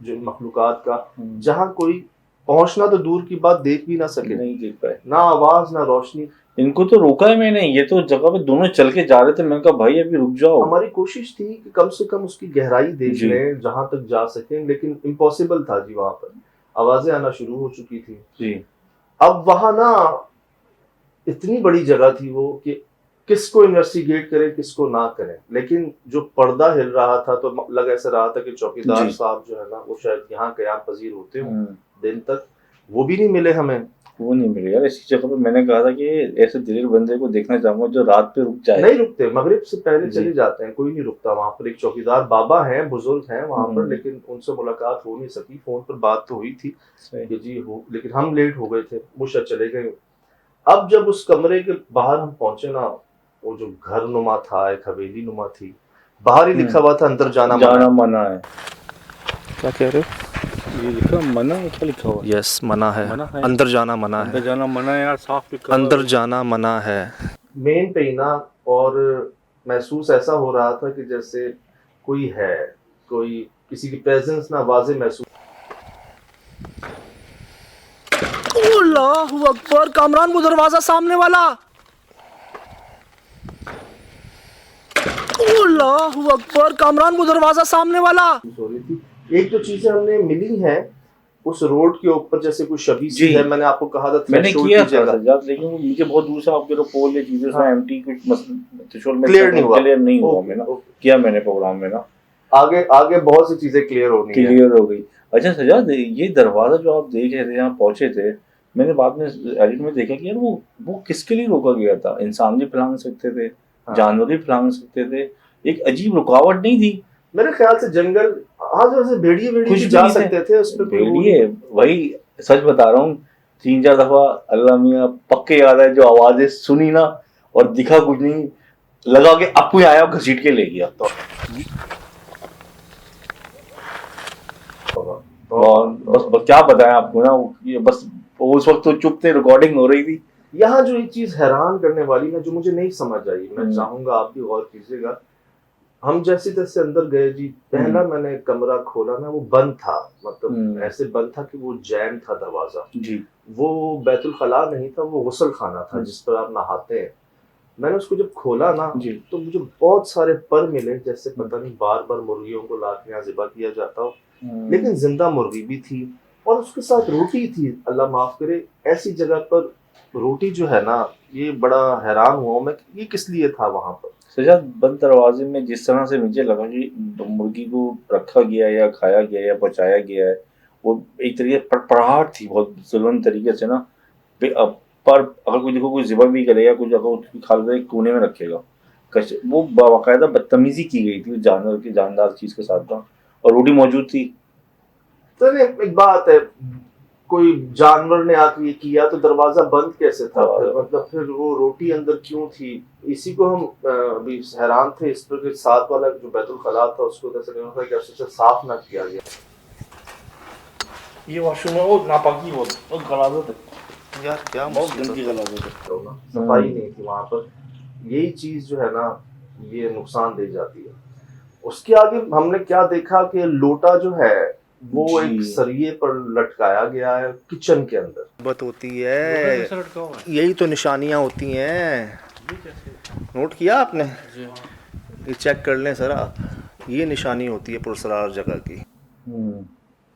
जो मखलूकात का, जहाँ कोई पहुंचना तो दूर की बात, देख भी ना सके, नहीं देख पाए, ना आवाज ना रोशनी। इनको तो रोका है मैंने, ये तो जगह पे दोनों चल के जा रहे थे। मैंने कहा भाई अभी रुक जाओ। हमारी कोशिश थी कि कम से कम उसकी गहराई देख लें, जहां तक जा सकें, लेकिन इम्पॉसिबल था जी। वहां पर आवाजें आना शुरू हो चुकी थी जी। अब वहां ना इतनी बड़ी जगह थी वो कि किसको इन्वेस्टिगेट करें, किसको ना करें। लेकिन जो पर्दा हिल रहा था तो लग ऐसा रहा था कि चौकीदार साहब जो है ना, वो शायद यहाँ कयाम पजीर होते हो दिन तक। वो भी नहीं मिले हमें, वो नहीं मिले यार। ऐसी जगह पे मैंने कहा था कि ऐसे दिलेर बंदे को देखना चाहूंगा जो रात पे रुक जाए। नहीं रुकते, मगरिब से पहले चले जाते हैं, कोई नहीं रुकता वहां पर। एक चौकीदार बाबा हैं, बुजुर्ग हैं वहां पर, लेकिन उनसे मुलाकात हो नहीं सकी। फोन पर बात तो हुई थी कि जी हो, लेकिन हम लेट हो गए थे, वो शायद चले गए। अब जब उस कमरे के बाहर हम पहुंचे ना, वो जो घर नुमा था, एक हवेली नुमा थी, बाहर ही लिखा हुआ था अंदर जाना मना है। क्या कह रहे हो? ये लिखा मना है, क्या लिखा हुआ? यस, मना है, अंदर जाना मना है। अंदर जाना मना है यार, साफ लिखा। अंदर जाना मना है। मेन पे ही ना, और महसूस ऐसा हो रहा था कि जैसे कोई है, कोई किसी की प्रेजेंस ना वाज़ेह महसूस। अल्लाहू अकबर, कामरान वो दरवाजा सामने वाला। अल्लाहू अकबर, कामरान वो दरवाजा सामने वाला। हो रही थी। एक तो चीजें हमने मिली हैं उस रोड के ऊपर, जैसे कुछ शबी सी जी। है, मैंने आपको कहा था मैंने थ्रेशोल्ड किया की था जगह सजाद, लेकिन वो मुझे बहुत दूर से आपके जो पोल या चीजें हाँ। एमटी कुछ थ्रेशोल्ड में क्लियर नहीं हुआ। क्लियर नहीं हुआ। ओके, मैं ना ओके। किया मैंने प्रोग्राम में ना, आगे आगे बहुत सी चीजें क्लियर होनी है। क्लियर हो गई। अच्छा सजाद, ये दरवाजा जो आप देख रहे थे, यहाँ पहुंचे थे, मैंने बाद में एडिट में देखा कि यार वो किसके लिए रोका गया था? इंसान भी फलांग सकते थे, हाँ। जानवर भी फलांग सकते थे, एक अजीब रुकावट नहीं थी? मेरे ख्याल से जंगल आज वैसे भेड़िए कुछ भी भी जा नहीं थे। सकते थे उस पर कोई वो भेड़िए, नहीं। वही सच बता रहा हूँ, 3-4 दफा अल्लाह मियाँ पक्के याद है जो आवाजें सुनी ना, और दिखा कुछ नहीं, लगा कि अब कोई आया और घसीट के ले गया। और बस क्या बताएं आपको ना, ये बस उस वक्त तो चुप थे, रिकॉर्डिंग हो रही थी। यहाँ जो एक चीज हैरान करने वाली है, जो मुझे नहीं समझ आई, मैं चाहूंगा आप भी गौर कीजिएगा। हम जैसे तैसे अंदर गए जी, पहला मैंने कमरा खोला ना, वो बंद था, मतलब ऐसे बंद था कि वो जैम था दरवाजा जी। वो बैतुल खला नहीं था, वो गुस्ल खाना था जिस पर आप नहाते हैं। मैंने उसको जब खोला ना जी। तो मुझे बहुत सारे पर मिले, जैसे पता नहीं बार बार मुर्गियों को ला के यहाँ ज़िबा किया जाता हो, लेकिन जिंदा मुर्गी भी थी और उसके साथ रोटी थी। अल्लाह माफ करे, ऐसी जगह पर रोटी जो है ना, ये बड़ा हैरान हुआ मैं कि ये किस लिए था वहां पर। सजाद, बंद दरवाजे में जिस तरह से मुझे लगा कि मुर्गी को रखा गया या खाया गया या पहुंचाया गया है, वो एक तरीके पड़पड़ाहट थी बहुत जुल्म तरीके से ना। पर अगर कोई देखो, कोई ज़िबा भी करेगा, कुछ अगर उसकी खाल एक कोने में रखेगा, वो बाकायदा बदतमीजी की गई थी उस जानवर की, जानदार चीज के साथ ना, और रोटी मौजूद थी। तो एक बात है, कोई जानवर ने आके ये किया तो दरवाजा बंद कैसे था फिर, मतलब फिर वो रोटी अंदर क्यों थी? इसी को हम अभी हैरान थे इस पर कि साथ वाला जो बैतुल खला था उसको कैसे नहीं होता कि उससे साफ ना किया गया। ये वॉशरूम में वो नापाकी वो गलाजत है यार, क्या बहुत गंदी गलाजत है। सफाई नहीं थी वहां पर। यही चीज जो है ना, ये नुकसान दे जाती है। उसके आगे हमने क्या देखा कि लोटा जो है वो एक सरिये पर लटकाया गया है किचन के अंदर। बत होती है, यही तो निशानियां होती हैं। नोट किया आपने? ये चेक कर लें सर आप, ये निशानी होती है पुरसरार जगह की।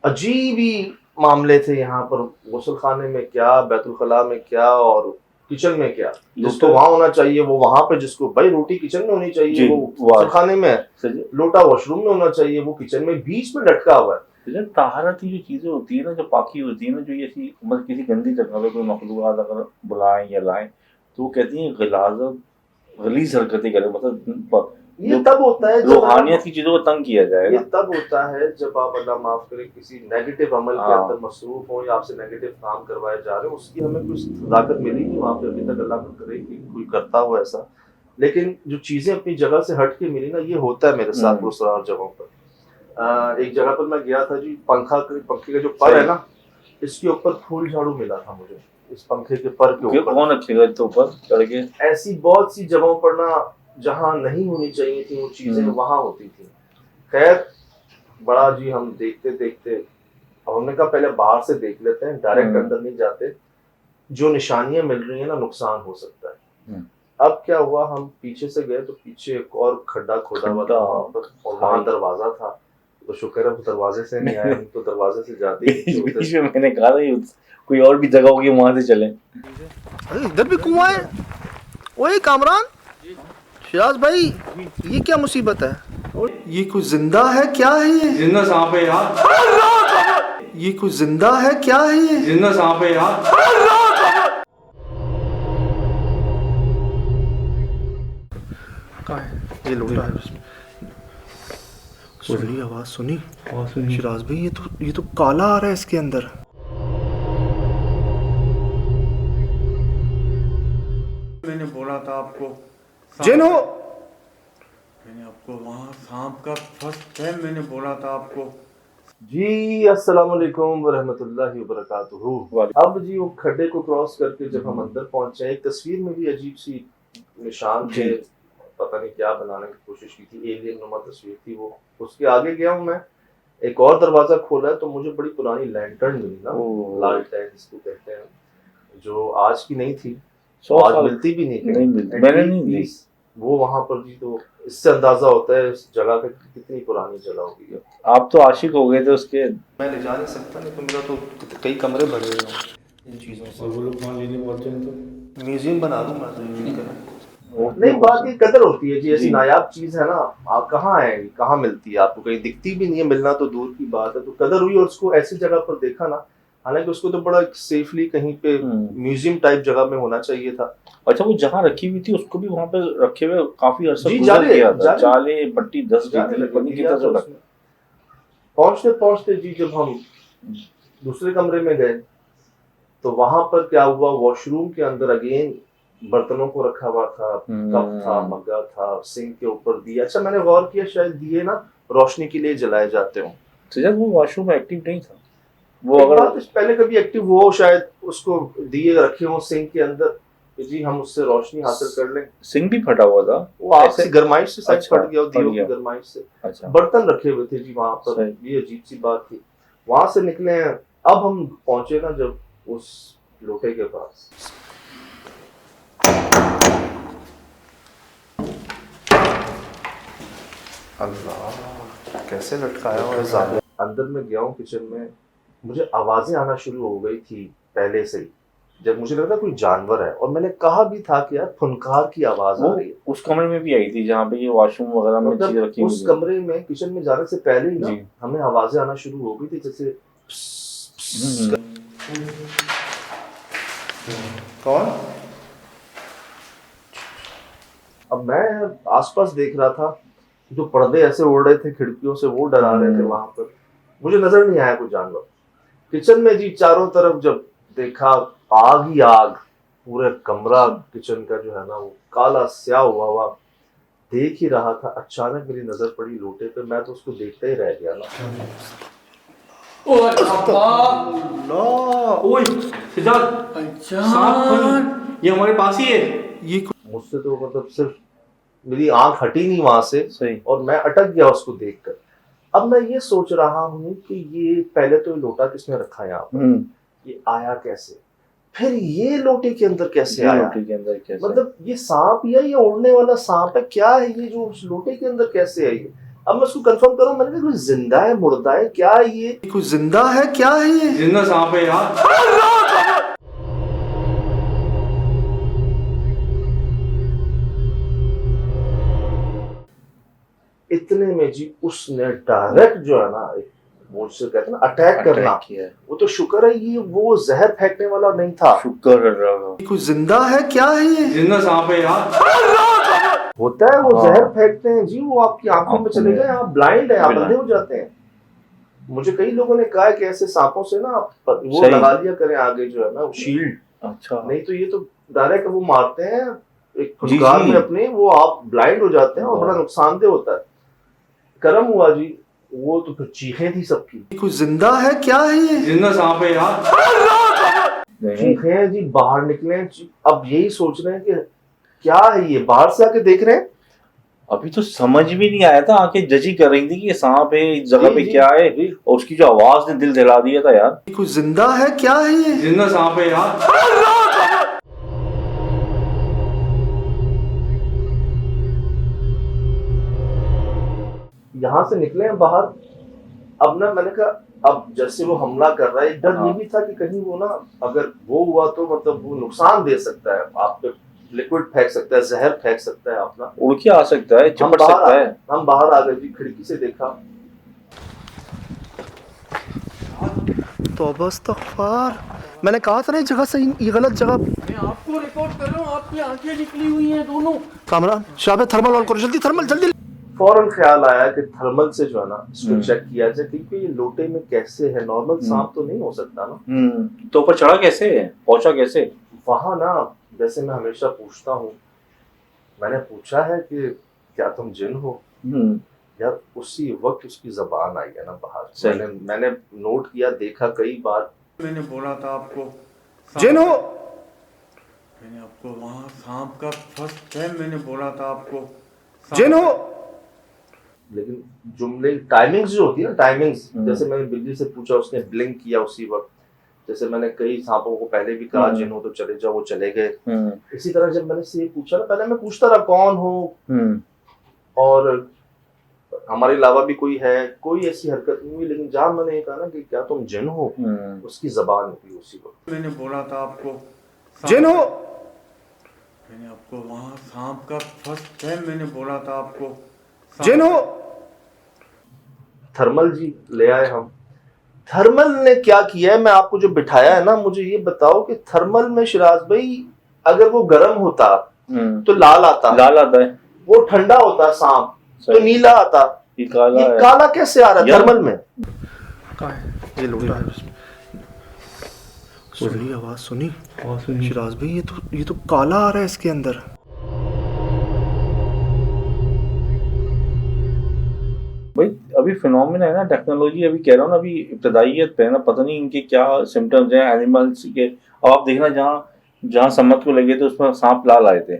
अजीब ही मामले थे यहाँ पर, गुस्ल खाने में क्या, बैतुल खला में क्या, और किचन में क्या। जिसको वहां होना चाहिए वो वहां पे, जिसको भाई रोटी किचन में होनी चाहिए वो गुस्ल खाने में, लोटा वॉशरूम में होना चाहिए वो किचन में, बीच में लटका हुआ है। ताहरत की जो चीजें होती है ना, जो पाकी होती है ना, जो ये ऐसी मतलब किसी गंदी जगह पे कोई मखलूक़ात अगर बुलाएं या लाएं, तो वो कहती हैं गलाजत, गलीज हरकतें करें, मतलब ये तब होता है रूहानियत की चीजों को तंग किया जाए। ये तब होता है जब आप अल्लाह माफ करे किसी नेगेटिव अमल के अंदर मसरूफ हो या आपसे नेगेटिव काम करवाए जा रहे हो, उसकी हमें कुछ सदाकत मिलेगी वहाँ पे। अभी तक अल्लाह न करे कि कोई करता हो ऐसा, लेकिन जो चीजें अपनी जगह से हट के मिली ना, ये होता है मेरे साथ पुरसरार जगहों पर। एक जगह पर मैं गया था जी, पंखे का जो पर है ना, इसके ऊपर फूल झाड़ू मिला था मुझे, इस पंखे के पर के ऊपर। कौन रखेगा इसके ऊपर चढ़ के? ऐसी बहुत सी जगहों पर ना जहाँ नहीं होनी चाहिए थी वो चीजें वहां होती थी। खैर बड़ा जी, हम देखते देखते अब हमने कहा पहले बाहर से देख लेते हैं, डायरेक्ट अंदर नहीं जाते, जो निशानियां मिल रही है ना, नुकसान हो सकता है। अब क्या हुआ, हम पीछे से गए तो पीछे एक और खड्डा खोदा हुआ था वहां पर, और वहां दरवाजा था। तो शुक्र है वो दरवाजे से नहीं आया, हम तो दरवाजे से जाते ही मैंने कहा था कोई और भी जगह होगी वहां से चले। इधर भी कुआं है। ओए कामरान, शिराज भाई, ये क्या मुसीबत है? ये कुछ जिंदा है क्या है? ये जिंदा सांप है यार। ये कुछ जिंदा है क्या है? ये जिंदा सांप है यार। कहाँ है? ये लोटा है उसमें। सुनी आवाज सुनी? शिराज भाई, ये तो काला आ रहा है इसके अंदर। मैंने बोला था आपको जिन हो। मैंने आपको वहाँ सांप का फर्स्ट टाइम मैंने बोला था आपको जी। अस्सलाम वालेकुम व रहमतुल्लाहि व बरकातुहू। अब जी वो खड्डे को क्रॉस करके जब हम अंदर पहुंचे, एक तस्वीर में भी अजीब सी निशान थे, पता नहीं क्या बनाने की कोशिश की थी, एलियन नुमा तस्वीर थी वो। उसके आगे गया हूँ मैं, एक और दरवाजा खोला है तो मुझे बड़ी पुरानी लैंटर्न मिली ना, लालटेन जिसको कहते हैं। जो आज की नहीं थी, 100 आज साल मिलती भी नहीं नहीं मिलती, मैंने नहीं दी। वो वहां पर जी, तो इससे अंदाजा होता है इस जगह का कितनी पुरानी जगह होगी। आप तो आशिक हो गए थे उसके। मैं ले जा नहीं सकता, नहीं तो मेरा तो कई कमरे भरे हुए हैं इन चीज़ों से। और वो लोग वहाँ लेने पहुँचे हैं तो म्यूजियम बना दूंगा तो वो नहीं, बात ये कदर होती है जी, ऐसी जी। नायाब चीज है ना, आप कहाँ है, कहाँ मिलती है आपको, कहीं दिखती भी नहीं है, मिलना तो दूर की बात है। तो कदर हुई और उसको ऐसी जगह पर देखा ना, हालांकि उसको तो बड़ा सेफली कहीं पे म्यूजियम टाइप जगह में होना चाहिए था। अच्छा, वो जहाँ रखी हुई थी उसको भी वहाँ पे रखे हुए काफी अरसा जी, गुजर जाले- गया था। जाले- जाले पट्टी 10 जाने दी थी, लगे, पता नहीं दिया कितना था चला। उसमें। पहुंचते पहुंचते जी जब हम दूसरे कमरे में गए तो वहां पर क्या हुआ, वॉशरूम के अंदर अगेन बर्तनों को रखा हुआ था, कप था, मग्गा था, सिंक के ऊपर दिए। अच्छा, मैंने गौर किया शायद दिए ना रोशनी के लिए जलाए जाते हो। तो जब वो वॉशरूम एक्टिव नहीं था, वो एक अगर बात, पहले कभी एक्टिव हो शायद उसको दिए रखे हो सिंक के अंदर कि जी हम उससे रोशनी हासिल कर लें। सिंक भी फटा हुआ था, वो आपसी ऐसे- गरमाइश से शायद अच्छा, फट गया, फट दियो की गया। गरमाइश से। अच्छा, बर्तन रखे हुए थे जी वहां पर, सही। ये अजीब सी बात थी। वहां से निकले हैं, अब हम पहुंचे ना जब उस लोटे के पास, अल्लाह कैसे लटकाया हुआ है ज़ालिम। अंदर में गया हूँ किचन में, मुझे आवाजें आना शुरू हो गई थी पहले से ही, जब मुझे लगा कोई जानवर है, और मैंने कहा भी था कि यार फुनकार की आवाज आ वो रही है। उस कमरे में भी आई थी जहाँ पे ये वॉशरूम वगैरह में चीज रखी मतलब हुई उस थी। कमरे में किचन में जाने से पहले ही ना जी। हमें आवाजें आना शुरू हो गई थी, जैसे कौन। अब मैं आसपास देख रहा था, जो पर्दे ऐसे उड़ रहे थे खिड़कियों से वो डरा रहे थे वहां पर, मुझे नजर नहीं आया कोई जानवर। किचन में जी चारों तरफ जब देखा, आग ही आग, पूरे कमरा किचन का जो है ना वो काला स्याह हुआ देख ही रहा था। अचानक मेरी नजर पड़ी लोटे पे, मैं तो उसको देखते ही रह गया ना। ओए सिद्धार्थ, सांप ये हमारे पास ही है। ये मुझसे तो मतलब सिर्फ मेरी आंख हटी नहीं वहां से, सही। और मैं अटक गया उसको देखकर। अब मैं ये सोच रहा हूँ कि ये पहले तो ये लोटा किसने रखा है यहाँ पर, ये आया कैसे, फिर ये लोटे के अंदर कैसे ये आया, रोटी के अंदर कैसे? मतलब ये सांप या ये उड़ने वाला सांप है, क्या है ये जो उस लोटे के अंदर कैसे है ये। अब मैं उसको कंफर्म कर रहा हूँ, मैंने कहा कोई जिंदा है मुर्दा है क्या है ये, कोई जिंदा है क्या है ये। जिंदा सांप है यार। इतने में जी उसने डायरेक्ट जो है ना, मुझसे कहते हैं ना अटैक करना, किया है। वो तो शुक्र है ये वो जहर फेंकने वाला नहीं था। शुक्र है रहा। कोई जिंदा है क्या है ये, जिंदा सांप है यार। होता है वो हाँ। जहर फेंकते हैं जी, वो आपकी आंखों में चले गए, आप ब्लाइंड है, आप बिल्कुल। अंधे हो जाते हैं। मुझे कई लोगों ने कहा है कि ऐसे सांपों से ना आप वो सही। लगा लिया करें आगे जो है ना शील्ड, अच्छा, नहीं तो ये तो डायरेक्ट वो मारते हैं एक जी, फुटकार जी। में अपने, वो आप ब्लाइंड हो जाते हैं और बड़ा नुकसानदेह होता है। कर्म हुआ जी, वो तो फिर चीखें थी सबकी, कोई जिंदा है क्या है ये, जिंदा सांप है यार। नहीं चीखें हैं जी, बाहर निकले हैं। अब यही सोच रहे हैं कि क्या है ये, बाहर से आके देख रहे हैं। अभी तो समझ भी नहीं आया था, आंखें जजी कर रही थी कि ये सांप है, इस जगह पे जी, क्या है, जी। और उसकी जो आवाज ने दिल दहला दिया था यार। कोई जिंदा है क्या है ये, जिंदा सांप है यार। यहाँ से निकले हैं बाहर। अब ना मैंने कहा, अब जैसे वो हमला कर रहा है, एक डर ये भी था कि कहीं वो ना, अगर वो हुआ तो मतलब वो नुकसान दे सकता है, आप पे लिक्विड फेंक सकता है, जहर फेंक सकता है अपना। उड़ के आ सकता है, चिपट सकता है। हम बाहर आ गए जी, खिड़की से देखा, तौबा इस्तग़फ़ार, मैंने कहा था ना ये जगह सही, ये गलत जगह। मैं आपको रिकॉर्ड कर रहा हूँ, आपकी आंखें निकली हुई हैं दोनों। कामरान शाबे थर्मल ऑन करो, जल्दी थर्मल जल्दी। फौरन ख्याल आया कि थर्मल से जो है ना इसको चेक किया जाए, क्योंकि ये लोटे में कैसे है, नॉर्मल सांप तो नहीं हो सकता ना। तो ऊपर चढ़ा कैसे है, पहुंचा कैसे? वहां ना जैसे मैं हमेशा पूछता हूँ, मैंने पूछा है कि क्या तुम जिन हो यार, उसी वक्त उसकी जबान आई है ना बाहर। मैंने नोट किया, देखा कई बार। मैंने बोला था आपको जिन हो, मैंने आपको वहाँ सांप का फर्स्ट टाइम मैंने बोला था आपको जिन हो, लेकिन जुमले टाइमिंग्स जो होती है ना, टाइमिंग्स, जैसे मैंने बिल्ली से पूछा उसने ब्लिंक किया उसी वक्त, जैसे मैंने कई सांपों को पहले भी कहा जिन हो तो चले जाओ, वो चले गए। इसी तरह जब मैंने से ये पूछा ना, पहले मैं पूछता रहा कौन हो और हमारे अलावा भी कोई है, कोई ऐसी हरकत नहीं हुई, लेकिन जहाँ मैंने ये कहा ना कि क्या तुम जिन हो, उसकी जबान निकली उसी वक्त। मैंने बोला था आपको जिन हो, मैंने आपको वहाँ सांप का फर्स्ट टाइम मैंने बोला था आपको जिन हो। थर्मल जी ले आए हम। थर्मल ने क्या किया है, मैं आपको जो बिठाया है ना, मुझे ये बताओ कि थर्मल में शिराज भाई अगर वो गर्म होता तो लाल आता है, वो ठंडा होता सांप तो नीला आता। ये काला कैसे आ रहा है थर्मल में? ये लोटा है, सुनी आवाज सुनी शिराज भाई, ये तो काला आ रहा है इसके अंदर। भाई अभी फिनोमिना है ना, टेक्नोलॉजी अभी कह रहा हूँ ना, अभी इब्तदाइयत पे है ना, पता नहीं इनके क्या सिम्टम्स हैं एनिमल्स के। अब आप देखना जहाँ सम्मत को लगे थे उसमें सांप लाल आए थे,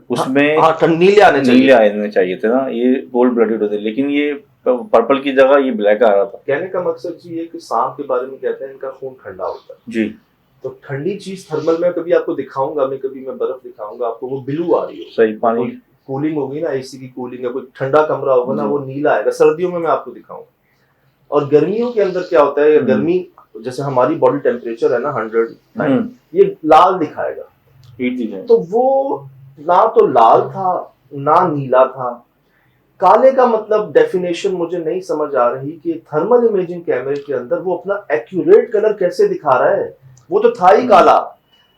उसमें नीले आने चाहिए थे ना, ये गोल्ड ब्लडेड होते, लेकिन ये पर्पल की जगह ये ब्लैक आ रहा था। कहने का मकसद जी ये कि सांप के बारे में कहते हैं इनका खून ठंडा होता है जी, तो ठंडी चीज थर्मल में कभी आपको दिखाऊंगा मैं, कभी मैं बर्फ दिखाऊंगा आपको, वो ब्लू आ रही है, सही पानी कूलिंग होगी ना, एसी की कूलिंग है, कोई ठंडा कमरा होगा ना वो नीला आएगा। सर्दियों में मैं आपको दिखाऊंगा। और गर्मियों के अंदर क्या होता है, गर्मी जैसे हमारी बॉडी टेम्परेचर है ना 100, ये लाल दिखाएगा, हीट दिखाएगा। तो वो ना तो लाल था ना नीला था। काले का मतलब डेफिनेशन मुझे नहीं समझ आ रही कि थर्मल इमेजिंग कैमरे के अंदर वो अपना एक्यूरेट कलर कैसे दिखा रहा है। वो तो था ही काला,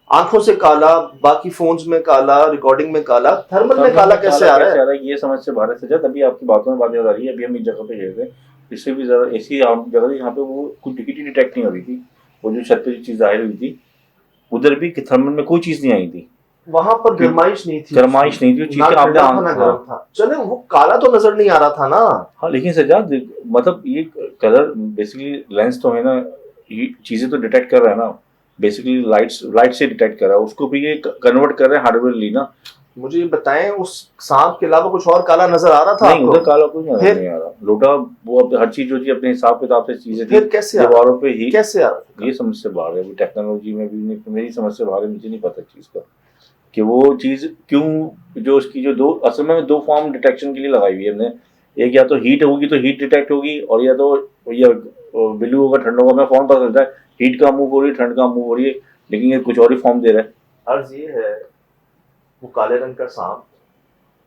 आंखों से काला, बाकी फोन्स में काला, रिकॉर्डिंग में काला, थर्मल में काला कैसे आ रहा है? ये समझ से बाहर से जा। तभी आपकी बातों में बात याद आ रही है। अभी हम इस जगह पे गए थे, इससे भी ज्यादा ऐसी जगह थी जहाँ पे वो कुछ टिकट ही डिटेक्ट नहीं हो रही थी। वो जो छत पे जो चीज जाहिर हुई थी उधर भी थर्मल में कोई चीज नहीं आई थी, वहां पर गरमाइश नहीं थी, वो चीज गर्म था। चले वो काला तो नजर नहीं आ रहा था ना। हाँ, लेकिन सजाद मतलब ये कलर बेसिकली लेंस तो है ना, ये चीजें तो डिटेक्ट कर रहा है ना, बेसिकली लाइट से डिटेक्ट कर रहा है, उसको भी ये कन्वर्ट कर रहे हैं हार्डवेयरली ना। मुझे ये बताएं उस सांप के अलावा कुछ और काला नजर आ रहा था? नहीं, उधर काला कुछ नजर नहीं आ रहा। लोटा वो हर चीज जो थी अपने हिसाब किताब से चीजें थी, कैसे दीवारों पे ही कैसे आ रहा था? ये समझ से बाहर है, टेक्नोलॉजी में भी मेरी समझ से बाहर है। मुझे नहीं पता चीज का कि वो चीज क्यों, जो उसकी जो दो असल में दो फॉर्म डिटेक्शन के लिए लगाई हुई है हमने। एक या तो हीट होगी तो हीट डिटेक्ट होगी, और या तो ये ब्लू होगा ठंड होगा। मैं फॉर्म पता चलता है हीट का मूव हो रही है, ठंड का मूव हो रही है, लेकिन ये कुछ और ही फॉर्म दे रहा है। अर्ज ये है वो काले रंग का सांप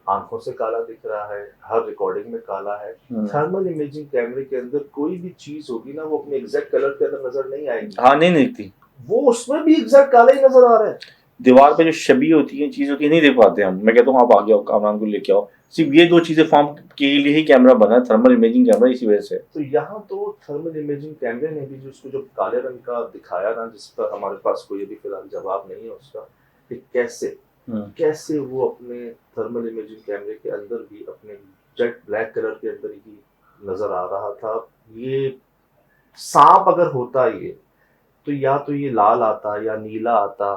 आंखों से काला दिख रहा है, हर रिकॉर्डिंग में काला है। थर्मल इमेजिंग कैमरे के अंदर कोई भी चीज होगी ना वो अपने एग्जैक्ट कलर के अंदर नजर नहीं आएगी। हाँ, नहीं दिखती, वो उसमें भी एग्जैक्ट काला ही नजर आ रहा है। दीवार पे जो छवि होती है, चीज होती है, नहीं देख पाते हम। मैं कहता हूँ आप आगे आओ, कामरान को लेके आओ। सिर्फ ये दो चीजें फॉर्म के लिए ही कैमरा बना है, थर्मल इमेजिंग कैमरा, इसी वजह से। तो यहाँ तो थर्मल इमेजिंग कैमरे ने भी जो उसको जो काले रंग का दिखाया ना, जिस पर हमारे पास कोई अभी फिलहाल जवाब नहीं है उसका कि कैसे वो अपने थर्मल इमेजिंग कैमरे के अंदर भी अपने जेट ब्लैक कलर के अंदर ही नजर आ रहा था। ये सांप अगर होता ये तो या तो ये लाल आता या नीला आता,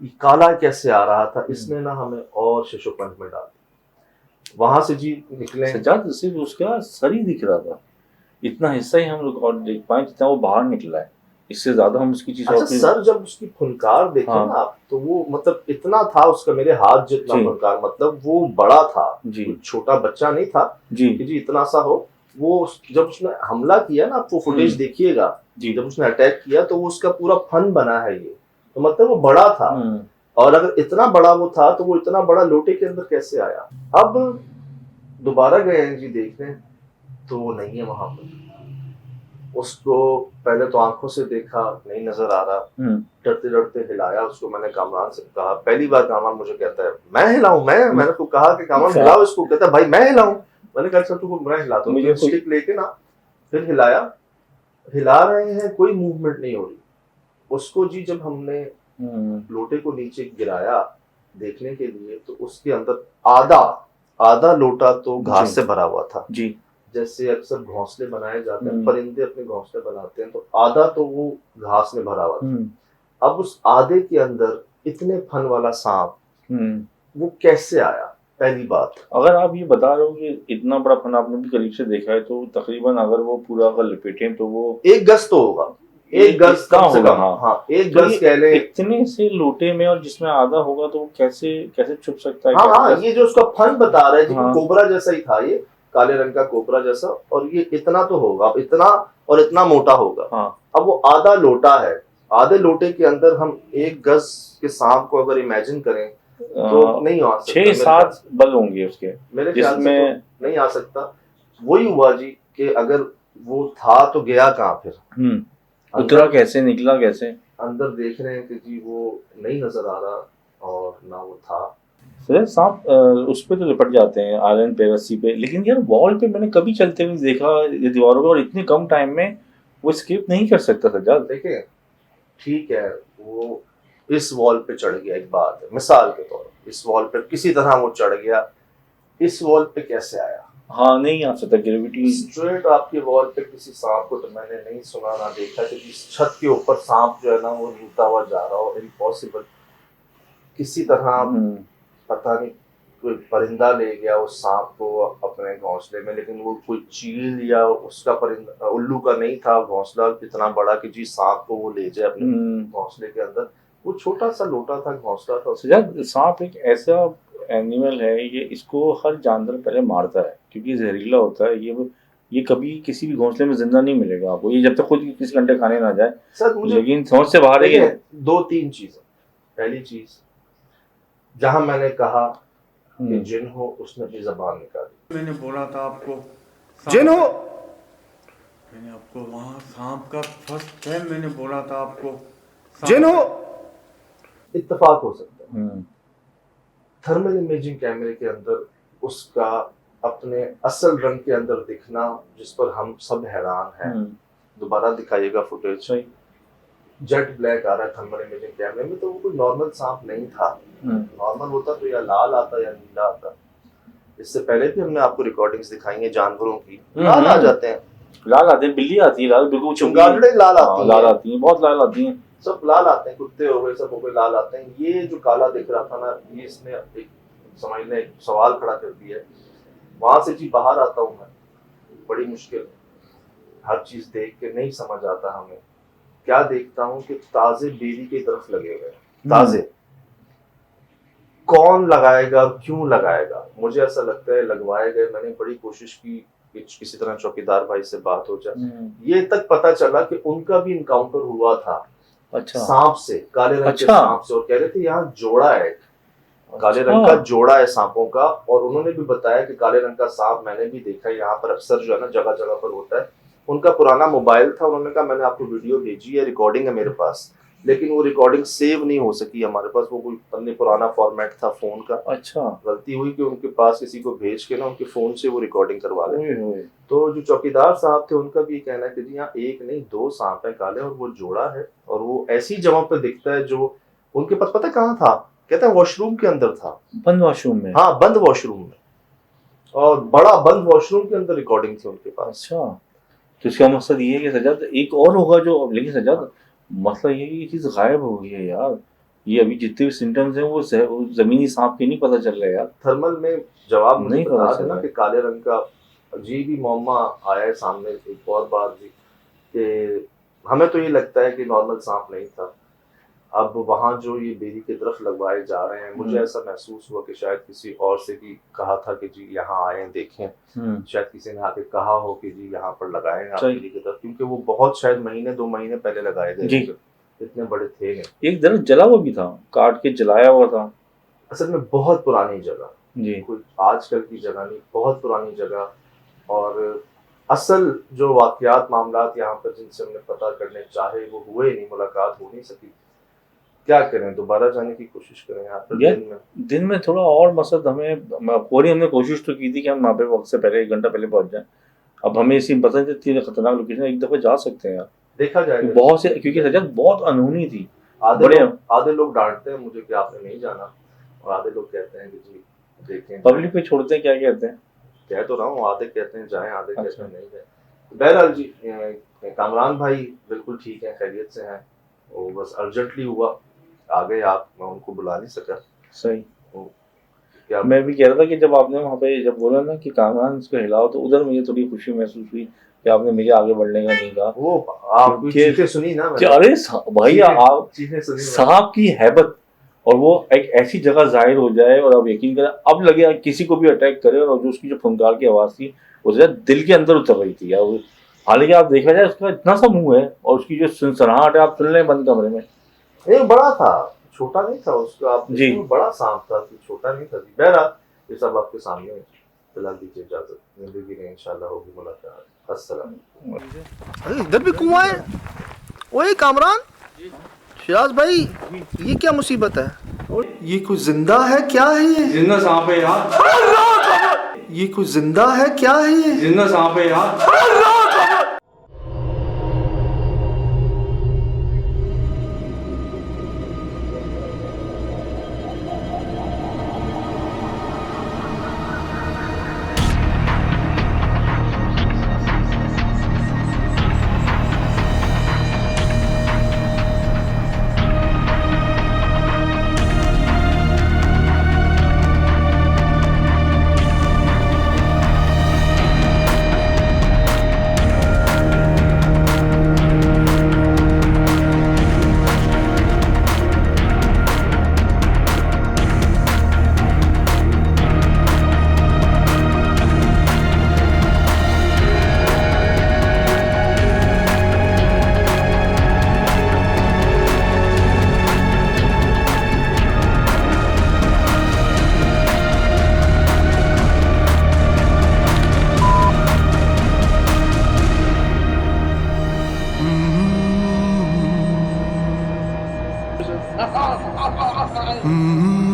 ये काला कैसे आ रहा था? इसने ना हमें और शिशोपंथ में डाल दिया। वहां से जी निकले सजाद, सिर्फ उसका सर ही दिख रहा था, इतना हिस्सा ही हम लोग और देख पाए जितना वो बाहर निकला है। इससे ज्यादा हम उसकी चीज सर जब उसकी फुनकार देखे ना आप, तो वो मतलब इतना था उसका, मेरे हाथ जितना फुनकार, मतलब वो बड़ा था जी, छोटा बच्चा नहीं था जी कि जी इतना सा हो। वो जब उसने हमला किया ना, आप वो फुटेज देखिएगा जी, जब उसने अटैक किया तो वो उसका पूरा फन बना है ये, तो मतलब वो बड़ा था। और अगर इतना बड़ा वो था तो वो इतना बड़ा लोटे के अंदर कैसे आया? अब दोबारा गए हैं जी देखने, तो वो नहीं है वहां पर। उसको पहले तो आंखों से देखा, नहीं नजर आ रहा, डरते डरते हिलाया उसको। मैंने कामरान से कहा, पहली बार कामरान मुझे कहता है मैं हिलाऊं, मैंने तो कहा कि कामरान हिलाओ इसको, कहता है भाई मैं हिलाऊं। मैंने कहा तू मैं हिलाता हूं, स्टिक लेके ना फिर हिलाया, हिला रहे हैं, कोई मूवमेंट नहीं हो रही। उसको जी जब हमने लोटे को नीचे गिराया देखने के लिए, तो उसके अंदर आधा लोटा तो घास से भरा हुआ था जी। जैसे अक्सर घोंसले बनाए जाते हैं, परिंदे अपने घोंसले बनाते हैं, तो आधा तो वो घास में भरा हुआ था। अब उस आधे के अंदर इतने फन वाला सांप वो कैसे आया? पहली बात, अगर आप ये बता रहे हो कि इतना बड़ा फन आपने भी करीब से देखा है, तो तकरीबन अगर वो पूरा अगर लपेटें तो वो 1 गज तो होगा, एक गज इतना कम से होगा, कम, हाँ। हाँ एक तो गज ये कह लें। इतने से लोटे में, और जिसमें आधा होगा तो वो कैसे कैसे छुप सकता है? हाँ हाँ, कैसे? ये जो उसका फन बता रहा है जी, हाँ। कोबरा जैसा ही था ये, काले रंग का कोबरा जैसा, और ये इतना तो होगा, अब इतना और इतना मोटा होगा। हाँ। अब वो आधा लोटा है, आधे लोटे के अंदर हम एक गज के सांप को अगर इमेजिन करें तो नहीं आ सकता। 6-7 बल होंगे उसके, मेरे ख्याल से जिसमें तो नहीं आ सकता। वही हुआ जी कि अगर वो था तो गया कहाँ फिर? उतरा कैसे, निकला कैसे? अंदर देख रहे हैं कि जी वो नहीं नजर आ रहा और ना वो था। फिर सांप उस पे तो लिपट जाते हैं, आयरन पे, रस्सी पे, लेकिन यार वॉल पे मैंने कभी चलते हुए देखा ये दीवारों पे, और इतने कम टाइम में वो स्किप नहीं कर सकता सज्जाद। देखिए ठीक है, वो इस वॉल पे चढ़ गया, एक बात है मिसाल के तौर पर, इस वॉल पे किसी तरह वो चढ़ गया, इस वॉल पे कैसे आया? हाँ, नहीं आ सकता, ग्रेविटी। स्ट्रेट आपके वॉल पे किसी सांप को तो मैंने नहीं सुना ना देखा कि इस छत के ऊपर सांप जो है ना वो नीता हुआ जा रहा हो, इम्पॉसिबल। किसी तरह पता नहीं कोई परिंदा ले गया उस सांप को अपने घोंसले में, लेकिन वो कोई चील या उसका परिंदा, उल्लू का नहीं था घोंसला इतना बड़ा कि जी सांप को वो ले जाए अपने घोंसले के अंदर। वो छोटा सा लोटा था, घोंसला था। सज्जाद, सांप एक ऐसा एनिमल है, ये इसको हर जानवर पहले मारता है क्योंकि जहरीला होता है। ये कभी किसी भी घोंसले में जिंदा नहीं मिलेगा आपको, ये जब तक खुद किसी अंडे खाने ना जाए। सर मुझे लेकिन समझ से बाहर है ये। दो तीन चीजें। पहली चीज, जहां मैंने कहा कि जिन हो, उसने अपनी जबान निकाली। मैंने बोला था आपको जिन हो, मैंने आपको वहाँ सांप का फर्स्ट टाइम मैंने बोला था आपको जिन हो। इत्तेफाक हो सकता है, हम्म। थर्मल इमेजिंग कैमरे के अंदर उसका अपने असल रंग के अंदर दिखना, जिस पर हम सब हैरान हैं। दोबारा दिखाइएगा फुटेज। जेट ब्लैक आ रहा है थर्मल इमेजिंग कैमरे में, तो वो कोई नॉर्मल सांप नहीं था। नॉर्मल होता तो या लाल आता या नीला आता। इससे पहले भी हमने आपको रिकॉर्डिंग्स दिखाई हैं जानवरों की, लाल आ जाते हैं, लाल आते हैं, बिल्ली आती है लाल, बिल्कुल चमगादड़ें लाल आती हैं, लाल आती हैं, बहुत लाल आती हैं, सब लाल आते हैं, कुत्ते हो गए सब हो गए लाल आते हैं। ये जो काला दिख रहा था ना, ये इसने एक समझ लें एक सवाल खड़ा कर दिया है। वहां से जी बाहर आता हूँ मैं, बड़ी मुश्किल, हर चीज देख के नहीं समझ आता हमें। क्या देखता हूँ कि ताजे बेरी के तरफ लगे हुए हैं, ताजे। कौन लगाएगा, क्यों लगाएगा? मुझे ऐसा लगता है लगवाए गए। मैंने बड़ी कोशिश की कि किसी तरह चौकीदार भाई से बात हो जाए। ये तक पता चला कि उनका भी इनकाउंटर हुआ था, अच्छा, सांप से, काले रंग के सांप से, और कह रहे थे यहाँ जोड़ा है, काले रंग का जोड़ा है सांपों का। और उन्होंने भी बताया कि काले रंग का सांप मैंने भी देखा है यहाँ पर, अक्सर जो है ना जगह जगह पर होता है। उनका पुराना मोबाइल था, उन्होंने कहा मैंने आपको वीडियो भेजी है, रिकॉर्डिंग है मेरे पास, लेकिन वो रिकॉर्डिंग सेव नहीं हो सकी हमारे पास, वो कोई अन्य पुराना फॉर्मेट था फोन का। अच्छा, गलती हुई कि उनके पास किसी को भेज के ना उनके फोन से वो रिकॉर्डिंग करवा लें। तो जो चौकीदार साहब थे उनका भी कहना है कि जी यहाँ एक नहीं दो सांप है काले, और वो जोड़ा है, और वो ऐसी जगह पे दिखता है जो उनके पास पता कहाँ था, कहते हैं वॉशरूम के अंदर था, बंद वॉशरूम में। हाँ बंद वॉशरूम में, और बड़ा बंद वॉशरूम के अंदर रिकॉर्डिंग थी उनके पास। अच्छा, तो इसका मकसद ये है कि सज्जाद एक और होगा जो, लेकिन सज्जाद मसला ये है कि ये चीज गायब हो गई है यार। ये अभी जितने भी सिम्टम्स हैं वो जमीनी सांप के नहीं पता चल रहे यार। थर्मल में जवाब मुझे नहीं बता पता देना चला। कि काले रंग का जी भी मौमा आया है सामने एक और बार जी, कि हमें तो ये लगता है कि नॉर्मल सांप नहीं था। अब वहाँ जो ये बेरी के दरख्त लगवाए जा रहे हैं, मुझे ऐसा महसूस हुआ कि शायद किसी और से भी कहा था कि जी यहाँ आए देखें, शायद किसी ने आके कहा हो कि जी यहाँ पर लगाए आप बेरी के दरख्त, क्योंकि वो बहुत शायद महीने 2 महीने पहले लगाए गए, इतने बड़े थे नहीं। एक दरख्त जला हुआ भी था, काट के जलाया हुआ था। असल में बहुत पुरानी जगह जी, कोई आजकल की जगह नहीं, बहुत पुरानी जगह। और असल जो वाकयात मामलात यहाँ पर जिनसे हमने पता करने चाहे वो हुए नहीं, मुलाकात हो नहीं सकी। क्या करें, दोबारा जाने की कोशिश करें यहाँ पर दिन में थोड़ा और मकसद हमें पूरी हमने कोशिश तो की थी कि हम वहाँ पे वक्त से पहले 1 घंटा पहले पहुँच जाएं। अब हमें इसी पता नहीं थी खतरनाक लोकेशन, एक दफा जा सकते हैं यार, देखा जाएगा। बहुत से, क्योंकि सज्जाद बहुत अनहोनी थी। आधे लोग डांटते हैं मुझे कि आपने नहीं जाना, और आधे लोग कहते हैं कि जी देखें। पब्लिक पे छोड़ते हैं, क्या कहते हैं, कह तो रहा हूँ, आधे कहते हैं जाएं, आधे कहते हैं नहीं जाए। बहरहाल जी, कामरान भाई बिल्कुल ठीक है, खैरियत से हैं। वो बस अर्जेंटली हुआ आ गए आप, मैं उनको बुला नहीं सका। सही। क्या मैं भी कह रहा था कि जब आपने वहाँ पे जब बोला ना कि कामरान इसको हिलाओ, तो उधर मुझे थोड़ी खुशी महसूस हुई कि आपने मुझे आगे बढ़ने का नहीं कहा। वो आपकी कि- चीखें सुनी ना कि मैंने, अरे भाई चीखें- आप चीखें सुनी मैंने। साहब की हैबत, और वो एक ऐसी जगह जाहिर हो जाए और आप यकीन करें अब लगे किसी को भी अटैक करे, और जो उसकी जो फंकार की आवाज़ थी वो जरा दिल के अंदर उतर रही थी यार। हालांकि आप देखा जाए उसका इतना सा मुंह है और उसकी जो सनसनाहट है, आप सुन लें बंद कमरे में। ये बड़ा था, छोटा नहीं था उसका, आप जी। देखो, बड़ा सांप था, छोटा नहीं था। बहरहाल ये सब आपके सामने है। फिलहाल दीजिए इजाजत, जिंदगी में इंशाल्लाह होगी मुलाकात। अस्सलाम। अरे इधर भी कुआं है। ओए कामरान, शिराज भाई, ये क्या मुसीबत है? ये कुछ जिंदा है, क्या है ये? जिंदा सांप है यार, ये कुछ जिंदा है, क्या है ये? जिंदा सांप है यार। Mm-hmm.